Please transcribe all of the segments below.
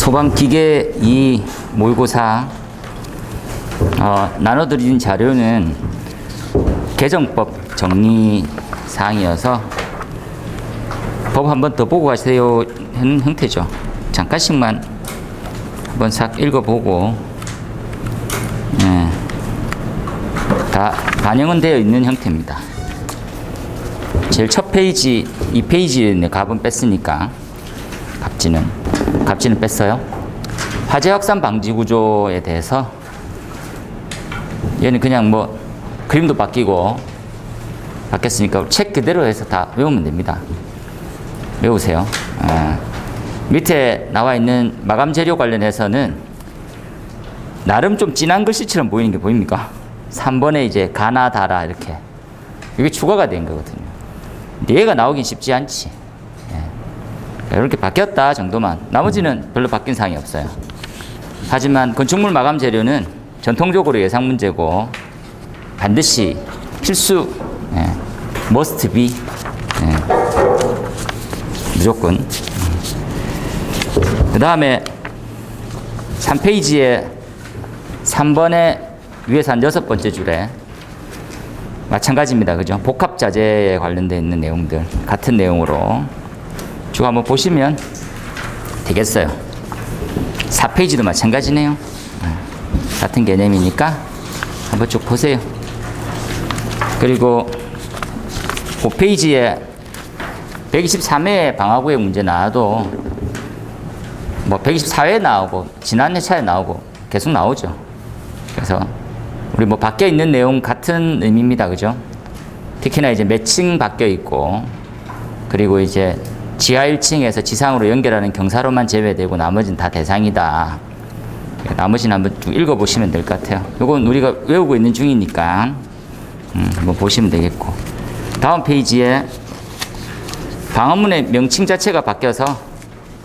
소방기계 2 모의고사 나눠드린 자료는 개정법 정리사항이어서 법 한 번 더 보고 가세요 하는 형태죠. 잠깐씩만 한번 싹 읽어보고 다 반영은 되어 있는 형태입니다. 제일 첫 페이지 2페이지에 값은 뺐으니까 갑지는 뺐어요. 화재 확산 방지 구조에 대해서 얘는 그냥 뭐 그림도 바뀌었으니까 책 그대로 해서 다 외우면 됩니다. 외우세요. 밑에 나와 있는 마감 재료 관련해서는 나름 좀 진한 글씨처럼 보이는 게 보입니까? 3번에 이제 가나 다라 이렇게 이게 추가가 된 거거든요. 근데 얘가 나오긴 쉽지 않지. 이렇게 바뀌었다 정도만, 나머지는 별로 바뀐 사항이 없어요. 하지만 건축물 마감 재료는 전통적으로 예상 문제고 반드시 필수 must be 무조건. 그 다음에 3페이지에 3번에 위에서 한 6번째 줄에 마찬가지입니다. 그죠? 복합자재에 관련되어 있는 내용들 같은 내용으로 쭉 한번 보시면 되겠어요. 4페이지도 마찬가지네요. 같은 개념이니까 한번 쭉 보세요. 그리고 5페이지에 123회 방화구의 문제 나와도 뭐 124회 나오고 지난 회차에 나오고 계속 나오죠. 그래서 우리 뭐 바뀌어 있는 내용 같은 의미입니다. 그죠? 특히나 이제 매칭 바뀌어 있고, 그리고 이제 지하 1층에서 지상으로 연결하는 경사로만 제외되고 나머지는 다 대상이다. 나머지는 한번 쭉 읽어보시면 될 것 같아요. 이건 우리가 외우고 있는 중이니까 한번 보시면 되겠고, 다음 페이지에 방화문의 명칭 자체가 바뀌어서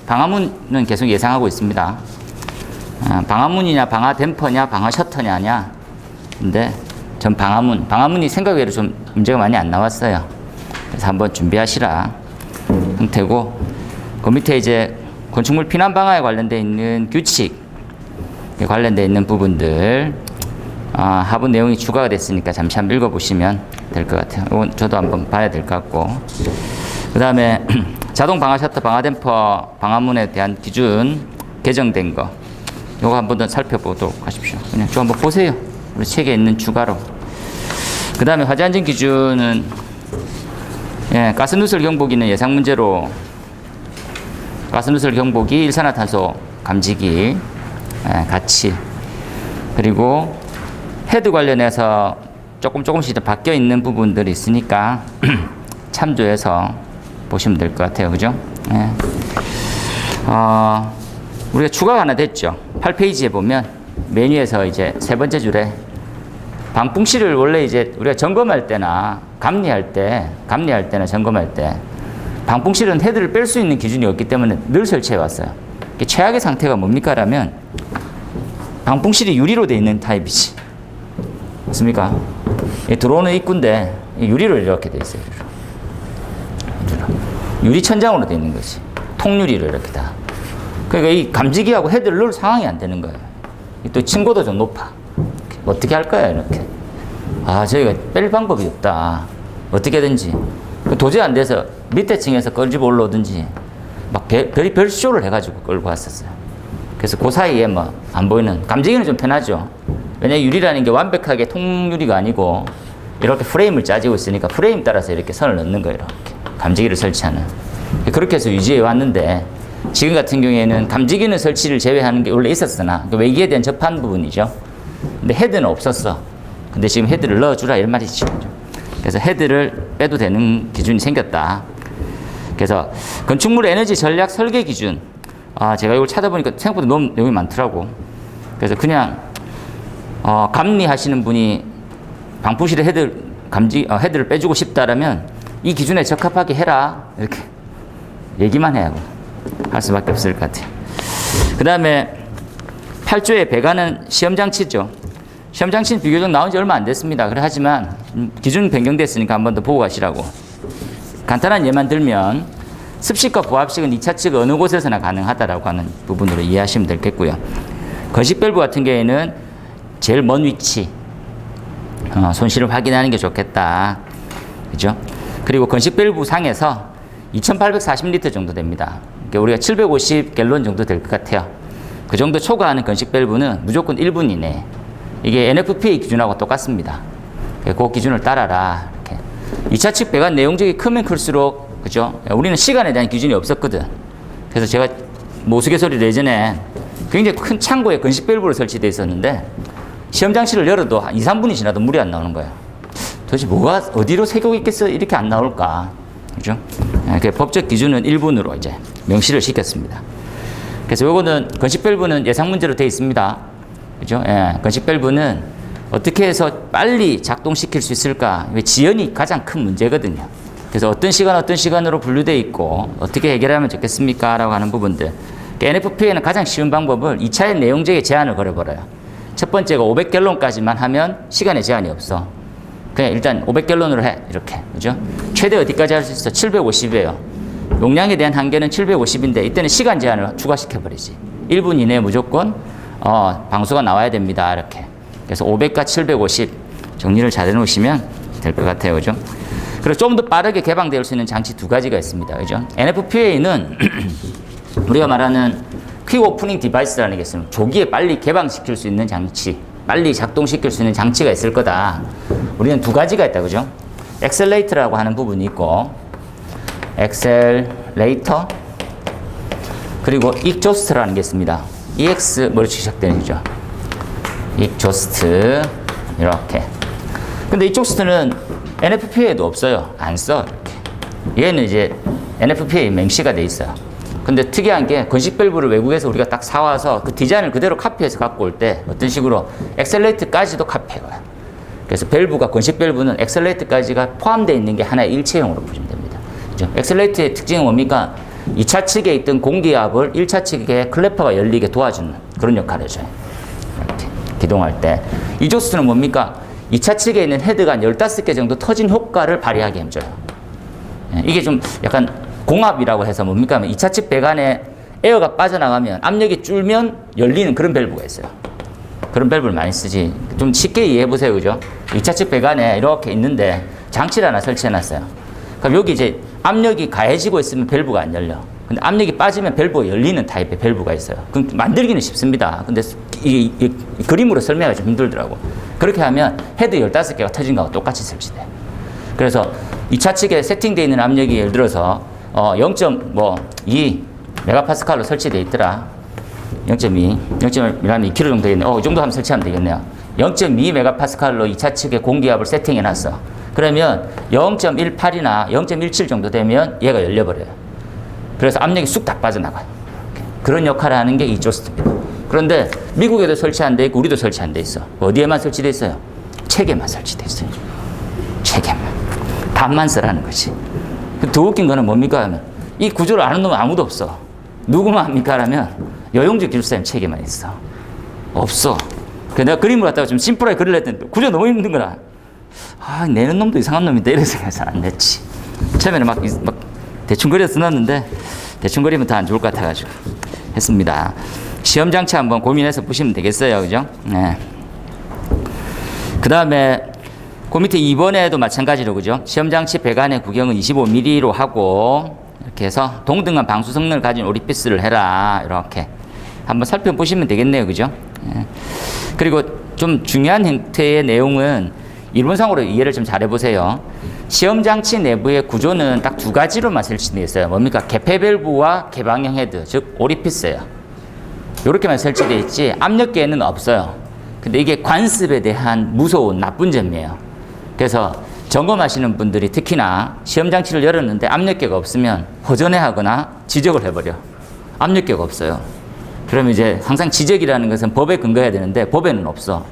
방화문은 계속 예상하고 있습니다. 방화문이냐 방화댐퍼냐 방화셔터냐냐. 근데 전 방화문이 생각외로 좀 문제가 많이 안 나왔어요. 그래서 한번 준비하시라 형태고, 그 밑에 이제 건축물 피난 방화에 관련되어 있는 규칙에 관련되어 있는 부분들 하부 내용이 추가가 됐으니까 잠시 한번 읽어보시면 될 것 같아요. 이건 저도 한번 봐야 될 것 같고, 그 다음에 자동 방화 셔터, 방화 댐퍼, 방화문에 대한 기준 개정된 거, 이거 한번 더 살펴보도록 하십시오. 그냥 좀 한번 보세요. 우리 책에 있는 추가로. 그 다음에 화재 안전 기준은 가스 누설 경보기는 예상 문제로 가스 누설 경보기, 일산화탄소 감지기 같이, 그리고 헤드 관련해서 조금씩 바뀌어 있는 부분들이 있으니까 참조해서 보시면 될 것 같아요. 그죠? 우리가 추가가 하나 됐죠. 8페이지에 보면 메뉴에서 이제 세 번째 줄에 방풍실을 원래 이제 우리가 점검할 때나 감리할 때나 점검할 때 방풍실은 헤드를 뺄 수 있는 기준이 없기 때문에 늘 설치해 왔어요. 최악의 상태가 뭡니까? 라면 방풍실이 유리로 되어 있는 타입이지. 맞습니까? 들어오는 입구인데 유리로 이렇게 되어 있어요. 유리 천장으로 되어 있는 거지. 통유리로 이렇게 다. 그러니까 이 감지기하고 헤드를 넣을 상황이 안 되는 거예요. 또 층고도 좀 높아. 어떻게 할 거야, 이렇게. 저희가 뺄 방법이 없다. 어떻게든지. 도저히 안 돼서 밑에 층에서 끌집어 올라오든지 막 별쇼를 해가지고 끌고 왔었어요. 그래서 그 사이에 뭐 안 보이는, 감지기는 좀 편하죠. 왜냐면 유리라는 게 완벽하게 통유리가 아니고 이렇게 프레임을 짜지고 있으니까 프레임 따라서 이렇게 선을 넣는 거예요. 이렇게. 감지기를 설치하는. 그렇게 해서 유지해 왔는데, 지금 같은 경우에는 감지기는 설치를 제외하는 게 원래 있었으나 외기에 대한 접한 부분이죠. 근데 헤드는 없었어. 근데 지금 헤드를 넣어주라 이런 말이죠. 그래서 헤드를 빼도 되는 기준이 생겼다. 그래서 건축물 에너지 전략 설계 기준, 제가 이걸 찾아보니까 생각보다 너무 내용이 많더라고. 그래서 그냥 감리하시는 분이 방풍실에 헤드를 빼주고 싶다라면 이 기준에 적합하게 해라 이렇게 얘기만 해야 할 수밖에 없을 것 같아요. 그 다음에 8조의 배관은 시험장치죠. 시험장치는 비교적 나온 지 얼마 안 됐습니다. 하지만 기준 변경됐으니까 한 번 더 보고 가시라고. 간단한 예만 들면 습식과 부합식은 2차 측 어느 곳에서나 가능하다라고 하는 부분으로 이해하시면 되겠고요. 건식 밸브 같은 경우에는 제일 먼 위치, 손실을 확인하는 게 좋겠다. 그죠? 그리고 건식 밸브 상에서 2840리터 정도 됩니다. 그러니까 우리가 750갤런 정도 될 것 같아요. 그 정도 초과하는 건식 밸브는 무조건 1분 이내. 이게 NFPA 기준하고 똑같습니다. 그 기준을 따라라. 이렇게. 2차 측 배관 내용적이 크면 클수록, 그죠? 우리는 시간에 대한 기준이 없었거든. 그래서 제가 우스갯소리를 예전에 굉장히 큰 창고에 건식 밸브로 설치되어 있었는데 시험 장치를 열어도 한 2, 3분이 지나도 물이 안 나오는 거예요. 도대체 뭐가 어디로 새고 있겠어? 이렇게 안 나올까? 그죠? 그 법적 기준은 1분으로 이제 명시를 시켰습니다. 그래서 요거는 건식 밸브는 예상 문제로 되어 있습니다. 그죠? 예, 건식 밸브는 어떻게 해서 빨리 작동시킬 수 있을까? 지연이 가장 큰 문제거든요. 그래서 어떤 시간으로 분류되어 있고 어떻게 해결하면 좋겠습니까? 라고 하는 부분들. NFPA는 가장 쉬운 방법을 2차의 내용적인 제한을 걸어버려요. 첫 번째가 500갤론까지만 하면 시간에 제한이 없어. 그냥 일단 500갤론으로 해. 이렇게. 그죠? 최대 어디까지 할 수 있어? 750이에요. 용량에 대한 한계는 750인데 이때는 시간 제한을 추가시켜버리지. 1분 이내에 무조건 방수가 나와야 됩니다. 이렇게. 그래서 500과 750 정리를 잘 해놓으시면 될 것 같아요. 그죠? 그리고 좀 더 빠르게 개방될 수 있는 장치 두 가지가 있습니다. 그죠? NFPA는 우리가 말하는 퀵 오프닝 디바이스라는 게 있습니다. 조기에 빨리 개방시킬 수 있는 장치, 빨리 작동시킬 수 있는 장치가 있을 거다. 우리는 두 가지가 있다. 그죠? 엑셀레이터라고 하는 부분이 있고, 엑셀레이터, 그리고 익조스트라는 게 있습니다. EX 머리 시작되는 거죠. 익조스트, 이렇게. 근데 익조스트는 NFPA에도 없어요. 안 써. 이렇게. 얘는 이제 NFPA 맹시가 돼 있어요. 근데 특이한 게 건식 밸브를 외국에서 우리가 딱 사와서 그 디자인을 그대로 카피해서 갖고 올 때 어떤 식으로 엑셀레이트까지도 카피해와요. 그래서 밸브가 건식 밸브는 엑셀레이트까지가 포함되어 있는 게 하나의 일체형으로 보시면 됩니다. 그렇죠? 엑셀레이트의 특징은 뭡니까? 2차 측에 있던 공기압을 1차 측에 클래퍼가 열리게 도와주는 그런 역할을 해줘요. 이렇게 기동할 때. 이조스트는 뭡니까? 2차 측에 있는 헤드가 한 15개 정도 터진 효과를 발휘하게 해줘요. 이게 좀 약간 공압이라고 해서 뭡니까? 2차 측 배관에 에어가 빠져나가면 압력이 줄면 열리는 그런 밸브가 있어요. 그런 밸브를 많이 쓰지. 좀 쉽게 이해해 보세요. 그죠? 2차 측 배관에 이렇게 있는데 장치를 하나 설치해 놨어요. 그럼 여기 이제 압력이 가해지고 있으면 밸브가 안 열려. 근데 압력이 빠지면 밸브가 열리는 타입의 밸브가 있어요. 그럼 만들기는 쉽습니다. 근데 이 그림으로 설명하기 좀 힘들더라고. 그렇게 하면 헤드 15개가 터진 거하고 똑같이 설치돼. 그래서 2차 측에 세팅되어 있는 압력이 예를 들어서 0.2 메가파스칼로 설치되어 있더라. 0.2, 0.1하면 2kg 정도 되겠네. 이 정도 하면 설치하면 되겠네요. 0.2 메가파스칼로 2차 측에 공기압을 세팅해 놨어. 그러면 0.18이나 0.17 정도 되면 얘가 열려버려요. 그래서 압력이 쑥 다 빠져나가요. 그런 역할을 하는 게 이조스트입니다. 그런데 미국에도 설치한 데 있고 우리도 설치한 데 있어. 어디에만 설치돼 있어요? 체계만 설치돼 있어요. 체계만. 반만 쓰라는 거지. 더 웃긴 거는 뭡니까 하면 이 구조를 아는 놈은 아무도 없어. 누구만 합니까 하면 여용주 기술사님 체계만 있어. 없어. 그래서 내가 그림을 갖다가 좀 심플하게 그리려 했더니 구조 너무 힘든 거라. 내는 놈도 이상한 놈인데 이래서 해서 안 냈지. 처음에는 막 대충 그려 써놨는데 대충 그리면 더 안 좋을 것 같아가지고 했습니다. 시험 장치 한번 고민해서 보시면 되겠어요. 그죠? 네. 그 다음에 그 밑에 2번에도 마찬가지로 그죠? 시험 장치 배관의 구경은 25mm로 하고 이렇게 해서 동등한 방수 성능을 가진 오리피스를 해라. 이렇게 한번 살펴보시면 되겠네요. 그죠? 네. 그리고 좀 중요한 형태의 내용은 이론상으로 이해를 좀 잘 해보세요. 시험 장치 내부의 구조는 딱 두 가지로만 설치되어 있어요. 뭡니까? 개폐 밸브와 개방형 헤드, 즉 오리피스예요. 이렇게만 설치되어 있지 압력계는 없어요. 근데 이게 관습에 대한 무서운 나쁜 점이에요. 그래서 점검하시는 분들이 특히나 시험 장치를 열었는데 압력계가 없으면 허전해하거나 지적을 해버려. 압력계가 없어요. 그러면 이제 항상 지적이라는 것은 법에 근거해야 되는데 법에는 없어.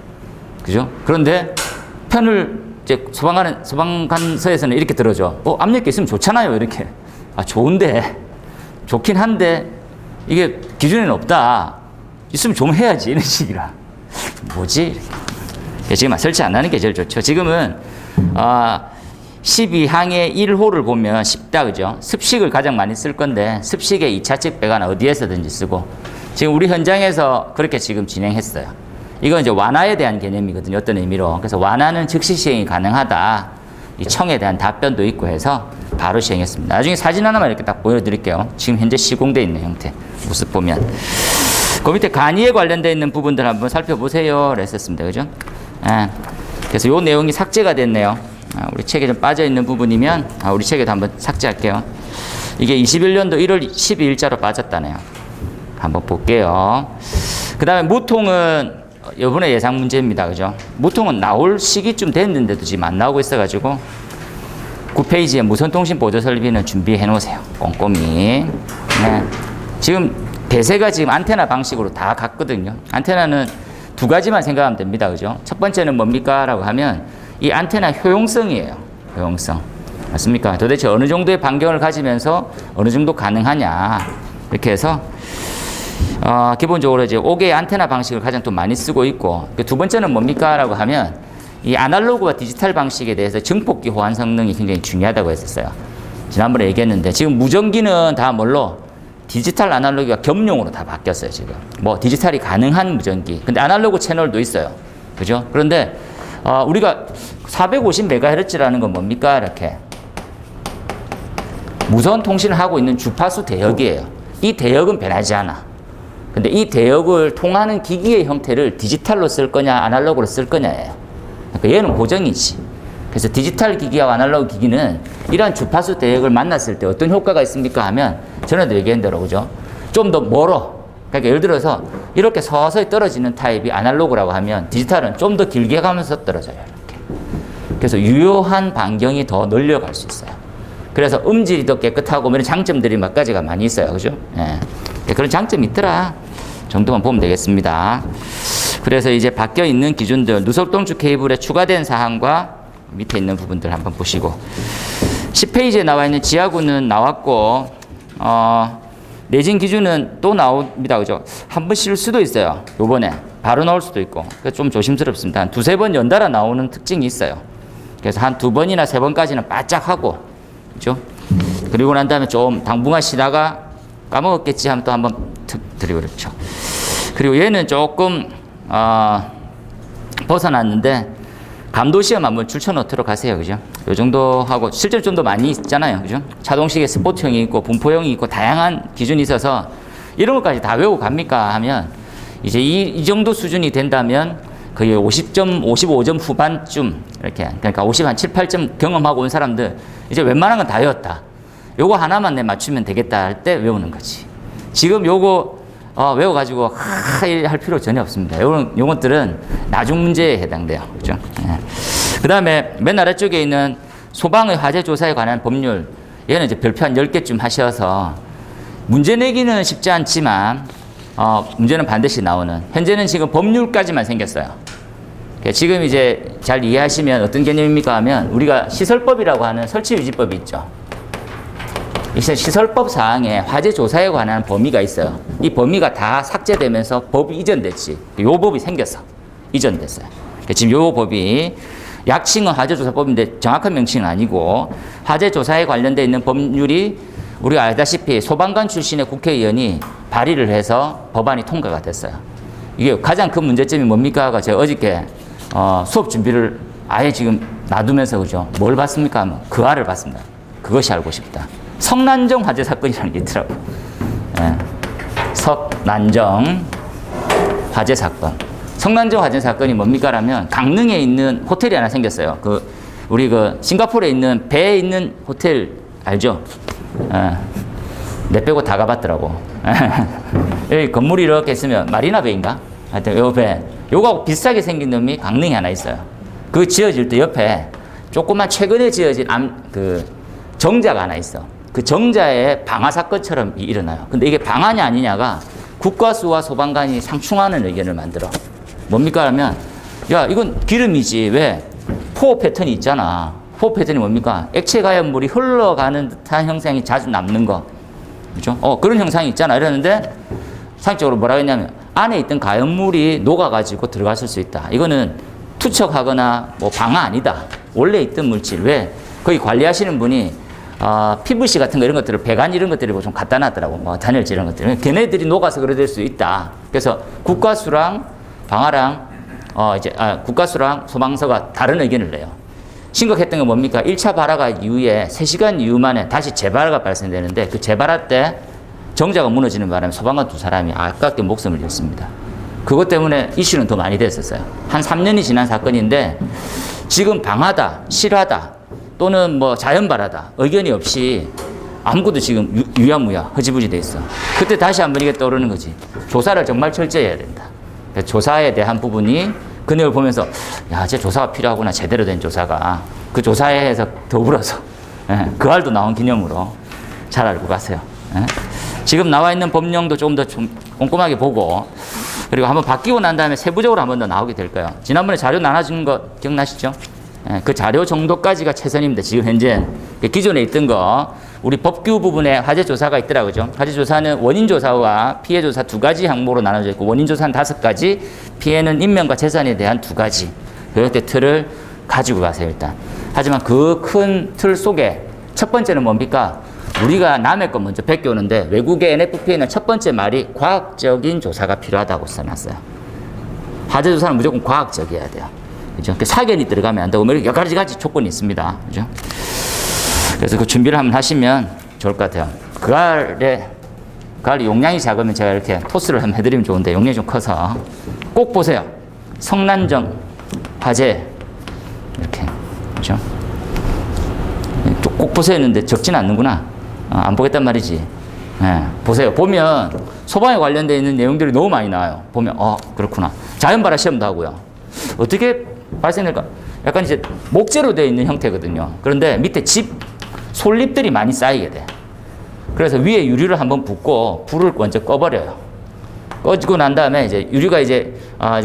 그죠? 그런데 편을 이제 소방관서에서는 이렇게 들어줘. 압력계 있으면 좋잖아요. 이렇게. 좋은데, 좋긴 한데, 이게 기준에는 없다. 있으면 좀 해야지. 이런 식이라. 뭐지? 지금 설치 안 하는 게 제일 좋죠. 지금은, 12항의 1호를 보면 쉽다, 그죠? 습식을 가장 많이 쓸 건데, 습식의 2차측 배관은 어디에서든지 쓰고, 지금 우리 현장에서 그렇게 지금 진행했어요. 이건 이제 완화에 대한 개념이거든요. 어떤 의미로. 그래서 완화는 즉시 시행이 가능하다. 이 청에 대한 답변도 있고 해서 바로 시행했습니다. 나중에 사진 하나만 이렇게 딱 보여드릴게요. 지금 현재 시공되어 있는 형태. 모습 보면. 그 밑에 간이에 관련되어 있는 부분들 한번 살펴보세요. 했었습니다. 그죠? 예. 그래서 요 내용이 삭제가 됐네요. 우리 책에 좀 빠져 있는 부분이면, 우리 책에도 한번 삭제할게요. 이게 21년도 1월 12일자로 빠졌다네요. 한번 볼게요. 그 다음에 무통은 이번에 예상 문제입니다. 그죠? 무통은 나올 시기쯤 됐는데도 지금 안 나오고 있어가지고 9페이지에 무선통신 보조 설비는 준비해 놓으세요. 꼼꼼히. 네. 지금 대세가 지금 안테나 방식으로 다 갔거든요. 안테나는 두 가지만 생각하면 됩니다. 그죠? 첫 번째는 뭡니까? 라고 하면 이 안테나 효용성이에요. 효용성. 맞습니까? 도대체 어느 정도의 반경을 가지면서 어느 정도 가능하냐. 이렇게 해서 기본적으로 이제 5개의 안테나 방식을 가장 또 많이 쓰고 있고, 두 번째는 뭡니까? 라고 하면 이 아날로그와 디지털 방식에 대해서 증폭기 호환 성능이 굉장히 중요하다고 했었어요. 지난번에 얘기했는데 지금 무전기는 다 뭘로? 디지털 아날로그가 겸용으로 다 바뀌었어요, 지금. 뭐 디지털이 가능한 무전기. 근데 아날로그 채널도 있어요. 그죠? 그런데 우리가 450MHz라는 건 뭡니까? 이렇게 무선 통신을 하고 있는 주파수 대역이에요. 이 대역은 변하지 않아. 근데 이 대역을 통하는 기기의 형태를 디지털로 쓸 거냐, 아날로그로 쓸 거냐예요. 그러니까 얘는 고정이지. 그래서 디지털 기기와 아날로그 기기는 이러한 주파수 대역을 만났을 때 어떤 효과가 있습니까? 하면 전에도 얘기한 대로, 그죠? 좀 더 멀어. 그러니까 예를 들어서 이렇게 서서히 떨어지는 타입이 아날로그라고 하면 디지털은 좀 더 길게 가면서 떨어져요. 이렇게. 그래서 유효한 반경이 더 늘려갈 수 있어요. 그래서 음질이 더 깨끗하고 이런 장점들이 몇 가지가 많이 있어요. 그죠? 예. 그런 장점이 있더라 정도만 보면 되겠습니다. 그래서 이제 바뀌어 있는 기준들, 누설동축 케이블에 추가된 사항과 밑에 있는 부분들 한번 보시고, 10페이지에 나와 있는 지하구는 나왔고, 내진 기준은 또 나옵니다. 그죠? 한 번 쉴 수도 있어요. 요번에 바로 나올 수도 있고. 그래서 좀 조심스럽습니다. 한 두세 번 연달아 나오는 특징이 있어요. 그래서 한 두 번이나 세 번까지는 바짝 하고, 그죠? 그리고 난 다음에 좀 당분간 쉬다가 까먹었겠지 하면 또 한번 툭 드리고 그렇죠. 그리고 얘는 조금 벗어났는데 감도시험 한번 줄쳐놓도록 하세요. 그죠? 요 정도 하고 실제로 좀 더 많이 있잖아요. 그죠? 차동식의 스포트형이 있고 분포형이 있고 다양한 기준이 있어서 이런 것까지 다 외우고 갑니까 하면 이제 이 정도 수준이 된다면 거의 50점, 55점 후반쯤 이렇게, 그러니까 50 한 7, 8점 경험하고 온 사람들 이제 웬만한 건 다 외웠다. 요거 하나만 내 맞추면 되겠다 할 때 외우는 거지. 지금 요거 외워가지고 할 필요 전혀 없습니다. 요런 것들은 나중 문제에 해당돼요. 그죠? 예. 그 다음에 맨 아래쪽에 있는 소방의 화재 조사에 관한 법률, 얘는 이제 별표 한 10개쯤 하셔서 문제 내기는 쉽지 않지만 문제는 반드시 나오는, 현재는 지금 법률까지만 생겼어요. 지금 이제 잘 이해하시면 어떤 개념입니까 하면 우리가 시설법이라고 하는 설치유지법이 있죠. 시설법 사항에 화재 조사에 관한 범위가 있어요. 이 범위가 다 삭제되면서 법이 이전됐지. 요 법이 생겼어. 이전됐어요. 지금 요 법이 약칭은 화재조사법인데 정확한 명칭은 아니고 화재 조사에 관련되어 있는 법률이 우리가 알다시피 소방관 출신의 국회의원이 발의를 해서 법안이 통과가 됐어요. 이게 가장 큰 문제점이 뭡니까? 제가 어저께 수업 준비를 아예 지금 놔두면서 그죠? 뭘 봤습니까? 하면 그 알을 봤습니다. 그것이 알고 싶다. 석난정 화재 사건이라는 게 있더라고요. 예. 석난정 화재 사건. 석난정 화재 사건이 뭡니까? 라면 강릉에 있는 호텔이 하나 생겼어요. 우리 싱가포르에 있는 배에 있는 호텔 알죠? 예. 내 빼고 다 가봤더라고. 여기 건물이 이렇게 있으면 마리나 베인가? 하여튼 요 배. 요거하고 비슷하게 생긴 놈이 강릉에 하나 있어요. 그 지어질 때 옆에 조그만 최근에 지어진 정자가 하나 있어. 그 정자에 방화 사건처럼 일어나요. 근데 이게 방화냐 아니냐가 국가수와 소방관이 상충하는 의견을 만들어. 뭡니까? 하면 야 이건 기름이지. 왜? 포 패턴이 있잖아. 포 패턴이 뭡니까? 액체 가연물이 흘러가는 듯한 형상이 자주 남는 거. 그죠? 그런 형상이 있잖아. 이러는데 상식적으로 뭐라고 했냐면 안에 있던 가연물이 녹아가지고 들어갔을 수 있다. 이거는 투척하거나 뭐 방화 아니다. 원래 있던 물질. 왜? 거기 관리하시는 분이 PVC 같은 거 이런 것들을 배관 이런 것들을 좀 갖다 놨더라고. 뭐 단열재 이런 것들. 걔네들이 녹아서 그래 될 수 있다. 그래서 국가수랑 방화랑 국가수랑 소방서가 다른 의견을 내요. 심각했던 게 뭡니까? 1차 발화가 이후에 3시간 이후 만에 다시 재발화가 발생되는데 그 재발화 때 정자가 무너지는 바람에 소방관 2사람이 아깝게 목숨을 잃습니다. 그것 때문에 이슈는 더 많이 됐었어요. 한 3년이 지난 사건인데 지금 방화다, 실화다, 또는 뭐 자연발화다 의견이 없이 아무것도 지금 유야무야 허지부지 돼 있어. 그때 다시 한번 이게 떠오르는 거지. 조사를 정말 철저히 해야 된다. 조사에 대한 부분이 그 내용을 보면서 야, 제 조사가 필요하구나. 제대로 된 조사가. 그 조사에서 더불어서 그 알도 나온 기념으로 잘 알고 가세요. 지금 나와 있는 법령도 조금 더 좀 꼼꼼하게 보고 그리고 한번 바뀌고 난 다음에 세부적으로 한번 더 나오게 될 거예요. 지난번에 자료 나눠주는 거 기억나시죠? 그 자료 정도까지가 최선입니다. 지금 현재 기존에 있던 거 우리 법규 부분에 화재 조사가 있더라고요. 그죠? 화재 조사는 원인 조사와 피해 조사 2가지 항목으로 나눠져 있고 원인 조사는 5가지, 피해는 인명과 재산에 대한 2가지. 그렇게 틀을 가지고 가세요 일단. 하지만 그 큰 틀 속에 첫 번째는 뭡니까? 우리가 남의 거 먼저 베껴오는데 외국의 NFPA는 첫 번째 말이 과학적인 조사가 필요하다고 써놨어요. 화재 조사는 무조건 과학적이어야 돼요. 그죠? 사견이 들어가면 안 되고 여러 가지 조건이 있습니다. 그죠? 그래서 그 준비를 한번 하시면 좋을 것 같아요. 그 알이 용량이 작으면 제가 이렇게 토스를 한번 해드리면 좋은데 용량이 좀 커서 꼭 보세요. 성난정 화재 이렇게 그죠? 꼭 보세요 했는데 적진 않는구나. 안 보겠단 말이지. 보세요. 보면 소방에 관련되어 있는 내용들이 너무 많이 나와요. 보면 그렇구나. 자연발화 시험도 하고요. 어떻게 발생될까? 약간 이제 목재로 되어 있는 형태거든요. 그런데 밑에 솔잎들이 많이 쌓이게 돼. 그래서 위에 유리를 한번 붓고 불을 먼저 꺼버려요. 꺼지고 난 다음에 이제 유리가 이제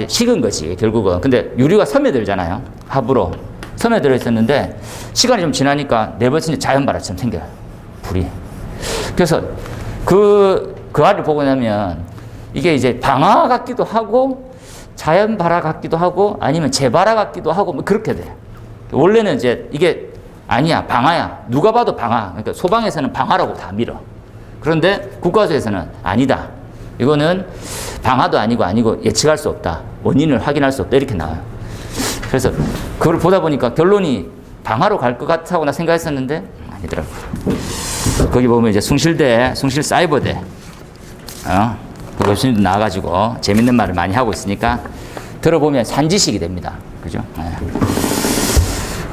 식은 거지 결국은. 근데 유리가 스며들잖아요. 합으로 스며들어 있었는데 시간이 좀 지나니까 내버려진 자연발화처럼 생겨요. 불이. 그래서 그 알을 보고 나면 이게 이제 방화 같기도 하고 자연발화 같기도 하고 아니면 재발화 같기도 하고 뭐 그렇게 돼요. 원래는 이제 이게 아니야 방화야. 누가 봐도 방화. 그러니까 소방에서는 방화라고 다 밀어. 그런데 국가수에서는 아니다. 이거는 방화도 아니고 예측할 수 없다. 원인을 확인할 수 없다. 이렇게 나와요. 그래서 그걸 보다 보니까 결론이 방화로 갈 것 같다고 나 생각했었는데 아니더라고요. 거기 보면 이제 숭실사이버대 그 교수님도 나와가지고 재밌는 말을 많이 하고 있으니까 들어보면 산지식이 됩니다. 그죠?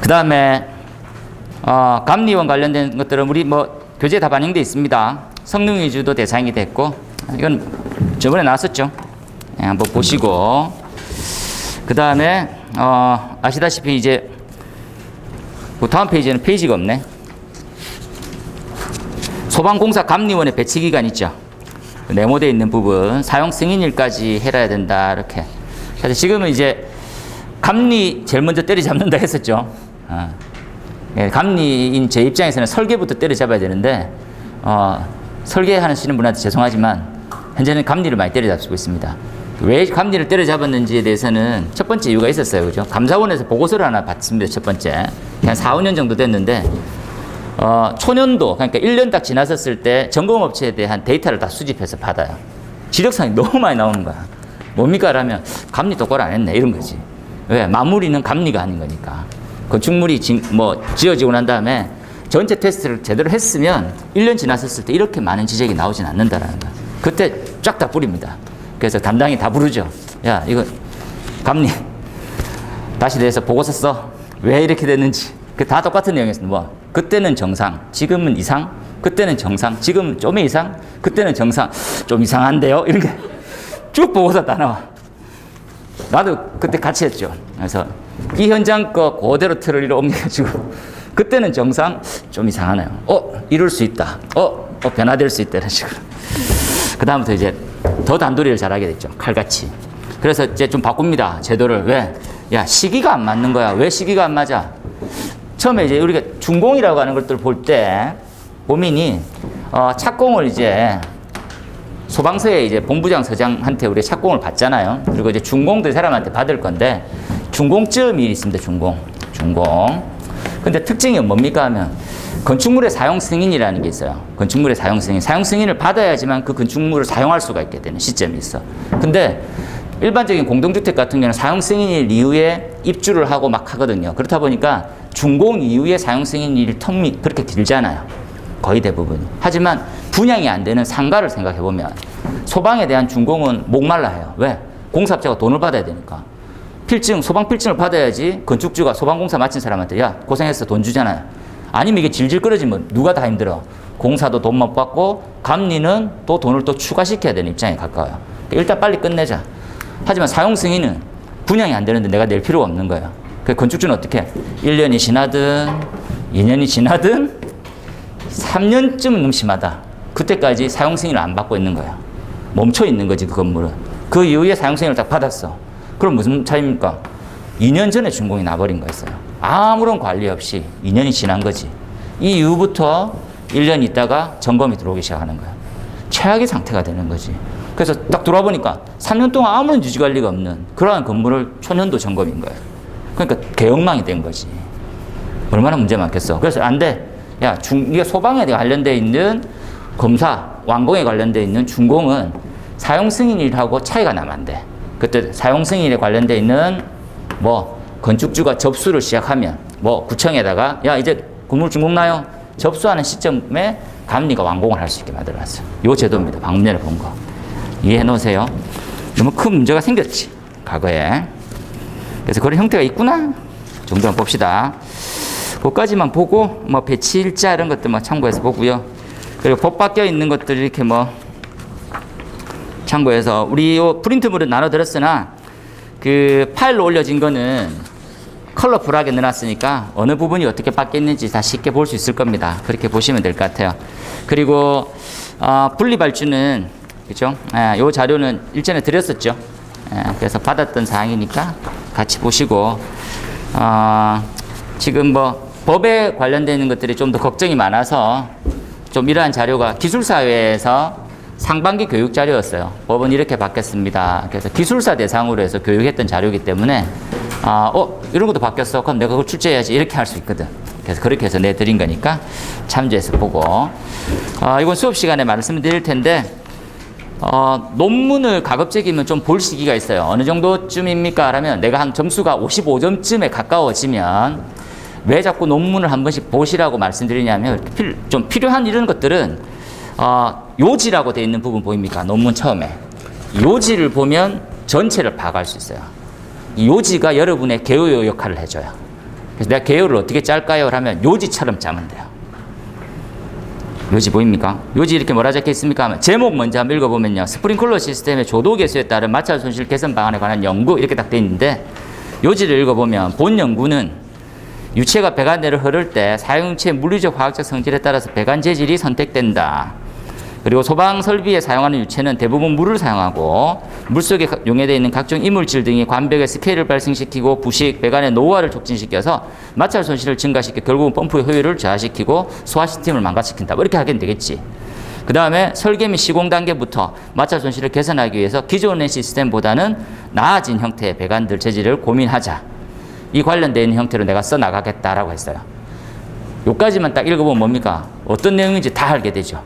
그 다음에 감리원 관련된 것들은 우리 뭐 교재에 다 반영되어 있습니다. 성능 위주도 대상이 됐고 이건 저번에 나왔었죠. 한번 보시고 그 다음에 아시다시피 이제 그 다음 페이지에는 페이지가 없네. 소방공사 감리원의 배치 기간 있죠. 네모되어 있는 부분 사용 승인일까지 해야 된다 이렇게. 그래서 지금은 이제 감리 제일 먼저 때려잡는다 했었죠. 감리인 제 입장에서는 설계부터 때려잡아야 되는데 설계하시는 분한테 죄송하지만 현재는 감리를 많이 때려잡고 있습니다. 왜 감리를 때려잡았는지에 대해서는 첫 번째 이유가 있었어요. 그죠? 감사원에서 보고서를 하나 받습니다. 첫 번째. 한 4, 5년 정도 됐는데 초년도, 그러니까 1년 딱 지났었을 때 점검업체에 대한 데이터를 다 수집해서 받아요. 지적사항이 너무 많이 나오는 거야. 뭡니까? 라면 감리 똑바로 안 했네. 이런 거지. 왜? 마무리는 감리가 아닌 거니까. 건축물이 지어지고 난 다음에 전체 테스트를 제대로 했으면 1년 지났었을 때 이렇게 많은 지적이 나오진 않는다라는 거야. 그때 쫙 다 뿌립니다. 그래서 담당이 다 부르죠. 야, 이거 감리 다시 내서 보고서 써. 왜 이렇게 됐는지. 그 다 똑같은 내용이었습니다. 뭐 그때는 정상, 지금은 이상, 그때는 정상, 지금은 좀 이상, 그때는 정상, 좀 이상한데요. 이런 게 쭉 보고서 다 나와. 나도 그때 같이 했죠. 그래서 이 현장 거 그대로 틀을 이로 옮겨가지고 그때는 정상, 좀 이상하네요. 이럴 수 있다. 변화될 수 있다. 이런 식으로. 그 다음부터 이제 더 단도리를 잘하게 됐죠. 칼같이. 그래서 이제 좀 바꿉니다. 제도를. 왜? 야, 시기가 안 맞는 거야. 왜 시기가 안 맞아? 처음에 이제 우리가 준공이라고 하는 것들 볼 때 고민이 착공을 이제 소방서에 이제 본부장 서장한테 우리 착공을 받잖아요. 그리고 이제 준공도 사람한테 받을 건데 준공점이 있습니다. 준공. 근데 특징이 뭡니까 하면 건축물의 사용 승인이라는 게 있어요. 건축물의 사용 승인. 사용 승인을 받아야지만 그 건축물을 사용할 수가 있게 되는 시점이 있어. 근데 일반적인 공동주택 같은 경우는 사용 승인일 이후에 입주를 하고 막 하거든요. 그렇다 보니까 준공 이후에 사용 승인일 텀이 그렇게 길잖아요. 거의 대부분. 하지만 분양이 안 되는 상가를 생각해 보면 소방에 대한 준공은 목말라해요. 왜? 공사업자가 돈을 받아야 되니까. 필증, 소방 필증을 받아야지 건축주가 소방공사 마친 사람한테 야 고생했어 돈 주잖아요. 아니면 이게 질질 끌어지면 누가 다 힘들어. 공사도 돈 못 받고 감리는 또 돈을 또 추가시켜야 되는 입장에 가까워요. 일단 빨리 끝내자. 하지만 사용 승인은 분양이 안 되는데 내가 낼 필요가 없는 거예요. 그 건축주는 어떻게 해? 1년이 지나든 2년이 지나든 3년쯤은 너무 심하다. 그때까지 사용 승인을 안 받고 있는 거예요. 멈춰 있는 거지 그 건물은. 그 이후에 사용 승인을 딱 받았어. 그럼 무슨 차이입니까? 2년 전에 준공이 나버린 거였어요. 아무런 관리 없이 2년이 지난 거지. 이 이후부터 1년 있다가 점검이 들어오기 시작하는 거야. 최악의 상태가 되는 거지. 그래서 딱 돌아보니까 3년 동안 아무런 유지관리가 없는 그러한 건물을 초년도 점검인 거예요. 그러니까 개엉망이 된 거지. 얼마나 문제 많겠어. 그래서 안 돼. 야, 이게 소방에 관련돼 있는 검사, 완공에 관련돼 있는 준공은 사용 승인일하고 차이가 나면 안 돼. 그때 사용 승인에 관련돼 있는 뭐 건축주가 접수를 시작하면 뭐 구청에다가 야 이제 건물 준공 나요. 접수하는 시점에 감리가 완공을 할 수 있게 만들어놨어요. 요 제도입니다. 방금 전에 본 거. 이해해 놓으세요. 너무 큰 문제가 생겼지. 과거에. 그래서 그런 형태가 있구나. 정도만 봅시다. 그것까지만 보고 뭐 배치일자 이런 것들 뭐 참고해서 보고요. 그리고 법 바뀌어 있는 것들 이렇게 뭐 참고해서 우리 요 프린트물은 나눠드렸으나 그 파일로 올려진 거는 컬러풀하게 넣어놨으니까 어느 부분이 어떻게 바뀌었는지 다 쉽게 볼 수 있을 겁니다. 그렇게 보시면 될 것 같아요. 그리고 분리발주는 그죠? 요 자료는 일전에 드렸었죠. 그래서 받았던 사항이니까 같이 보시고 지금 뭐 법에 관련되어 있는 것들이 좀 더 걱정이 많아서 좀 이러한 자료가 기술사회에서 상반기 교육 자료였어요. 법은 이렇게 바뀌었습니다. 그래서 기술사 대상으로 해서 교육했던 자료이기 때문에 이런 것도 바뀌었어. 그럼 내가 그걸 출제해야지. 이렇게 할 수 있거든. 그래서 그렇게 해서 내드린 거니까 참조해서 보고 이건 수업 시간에 말씀드릴 텐데 논문을 가급적이면 좀 볼 시기가 있어요. 어느 정도쯤입니까? 라면 내가 한 점수가 55점쯤에 가까워지면 왜 자꾸 논문을 한 번씩 보시라고 말씀드리냐면 좀 필요한 이런 것들은 요지라고 되어 있는 부분 보입니까? 논문 처음에. 요지를 보면 전체를 파악할 수 있어요. 이 요지가 여러분의 개요 역할을 해줘요. 그래서 내가 개요를 어떻게 짤까요? 하면 요지처럼 짜면 돼요. 요지 보입니까? 요지 이렇게 뭐라 적혀 있습니까? 하면 제목 먼저 한번 읽어보면요. 스프링클러 시스템의 조도 개수에 따른 마찰 손실 개선 방안에 관한 연구 이렇게 딱 되어 있는데 요지를 읽어보면 본 연구는 유체가 배관내를 흐를 때 사용유체의 물리적 화학적 성질에 따라서 배관 재질이 선택된다. 그리고 소방 설비에 사용하는 유체는 대부분 물을 사용하고 물속에 용해되어 있는 각종 이물질 등이 관벽에 스케일을 발생시키고 부식, 배관의 노화를 촉진시켜서 마찰 손실을 증가시켜 결국은 펌프의 효율을 저하시키고 소화 시스템을 망가뜨린다. 이렇게 하게 되겠지. 그 다음에 설계 및 시공 단계부터 마찰 손실을 개선하기 위해서 기존의 시스템보다는 나아진 형태의 배관들 재질을 고민하자. 이 관련되어 있는 형태로 내가 써나가겠다라고 했어요. 요까지만 딱 읽어보면 뭡니까? 어떤 내용인지 다 알게 되죠.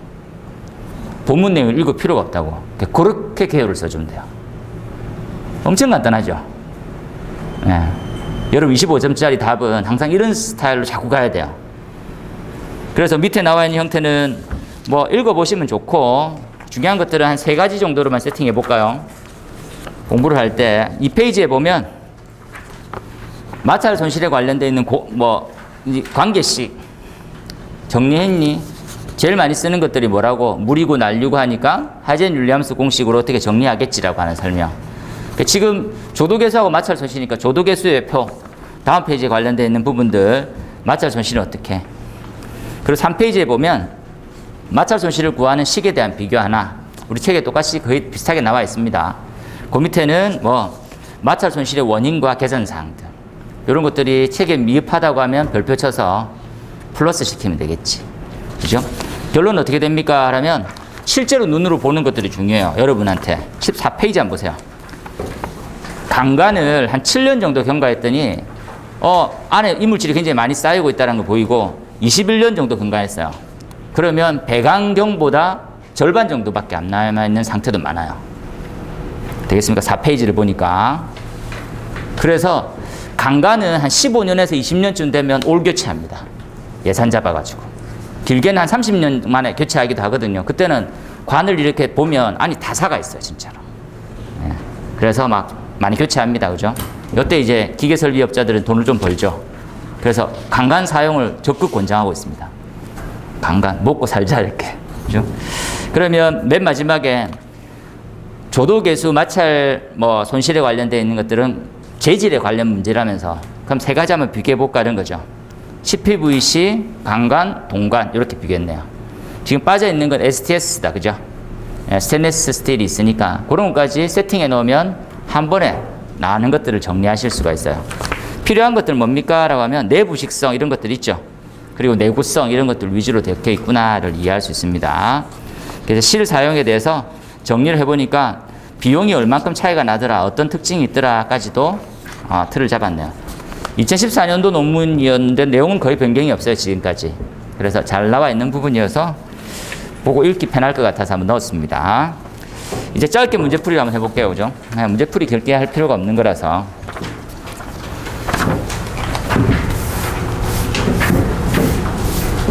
본문 내용을 읽을 필요가 없다고. 그렇게 개요를 써주면 돼요. 엄청 간단하죠. 네. 여러분 25점짜리 답은 항상 이런 스타일로 자꾸 가야 돼요. 그래서 밑에 나와 있는 형태는 뭐 읽어보시면 좋고 중요한 것들은 한 3가지 정도로만 세팅해 볼까요? 공부를 할 때 이 페이지에 보면 마찰 손실에 관련되어 있는 관계식 정리했니? 제일 많이 쓰는 것들이 뭐라고? 물이고 난류고 하니까 하이젠 윌리엄스 공식으로 어떻게 정리하겠지라고 하는 설명. 지금 조도계수하고 마찰 손실이니까 조도계수의 표 다음 페이지에 관련되어 있는 부분들 마찰 손실은 어떻게? 그리고 3페이지에 보면 마찰 손실을 구하는 식에 대한 비교 하나 우리 책에 똑같이 거의 비슷하게 나와 있습니다. 그 밑에는 마찰 손실의 원인과 개선 사항들 이런 것들이 책에 미흡하다고 하면 별표 쳐서 플러스 시키면 되겠지. 그죠? 결론은 어떻게 됩니까? 하면 실제로 눈으로 보는 것들이 중요해요. 여러분한테 14페이지 한번 보세요. 강간을 한 7년 정도 경과했더니 안에 이물질이 굉장히 많이 쌓이고 있다는 거 보이고 21년 정도 근간했어요. 그러면 배강경보다 절반 정도밖에 안 남아있는 상태도 많아요. 되겠습니까? 4페이지를 보니까. 그래서 강간은 한 15년에서 20년쯤 되면 올 교체합니다. 예산 잡아가지고. 길게는 한 30년 만에 교체하기도 하거든요. 그때는 관을 이렇게 보면 안이 다 사가 있어요, 진짜로. 예. 그래서 막 많이 교체합니다. 그죠? 이때 이제 기계설비업자들은 돈을 좀 벌죠. 그래서 강간 사용을 적극 권장하고 있습니다. 강간, 먹고 살자, 이렇게. 그죠? 그러면 맨 마지막에 조도개수, 마찰, 손실에 관련되어 있는 것들은 재질에 관련 문제라면서 그럼 세 가지 한번 비교해볼까 하는 거죠. CPVC, 강간, 동간 이렇게 비교했네요. 지금 빠져있는 건 STS다. 그죠? 스테인리스 스틸이 있으니까 그런 것까지 세팅해 놓으면 한 번에 나가는 것들을 정리하실 수가 있어요. 필요한 것들은 뭡니까? 라고 하면 내부식성 이런 것들 있죠. 그리고 내구성 이런 것들 위주로 되어 있구나를 이해할 수 있습니다. 그래서 실 사용에 대해서 정리를 해보니까 비용이 얼만큼 차이가 나더라, 어떤 특징이 있더라까지도 틀을 잡았네요. 2014년도 논문이었는데 내용은 거의 변경이 없어요, 지금까지. 그래서 잘 나와 있는 부분이어서 보고 읽기 편할 것 같아서 한번 넣었습니다. 이제 짧게 문제풀이를 한번 해볼게요. 그죠? 문제풀이 길게 할 필요가 없는 거라서.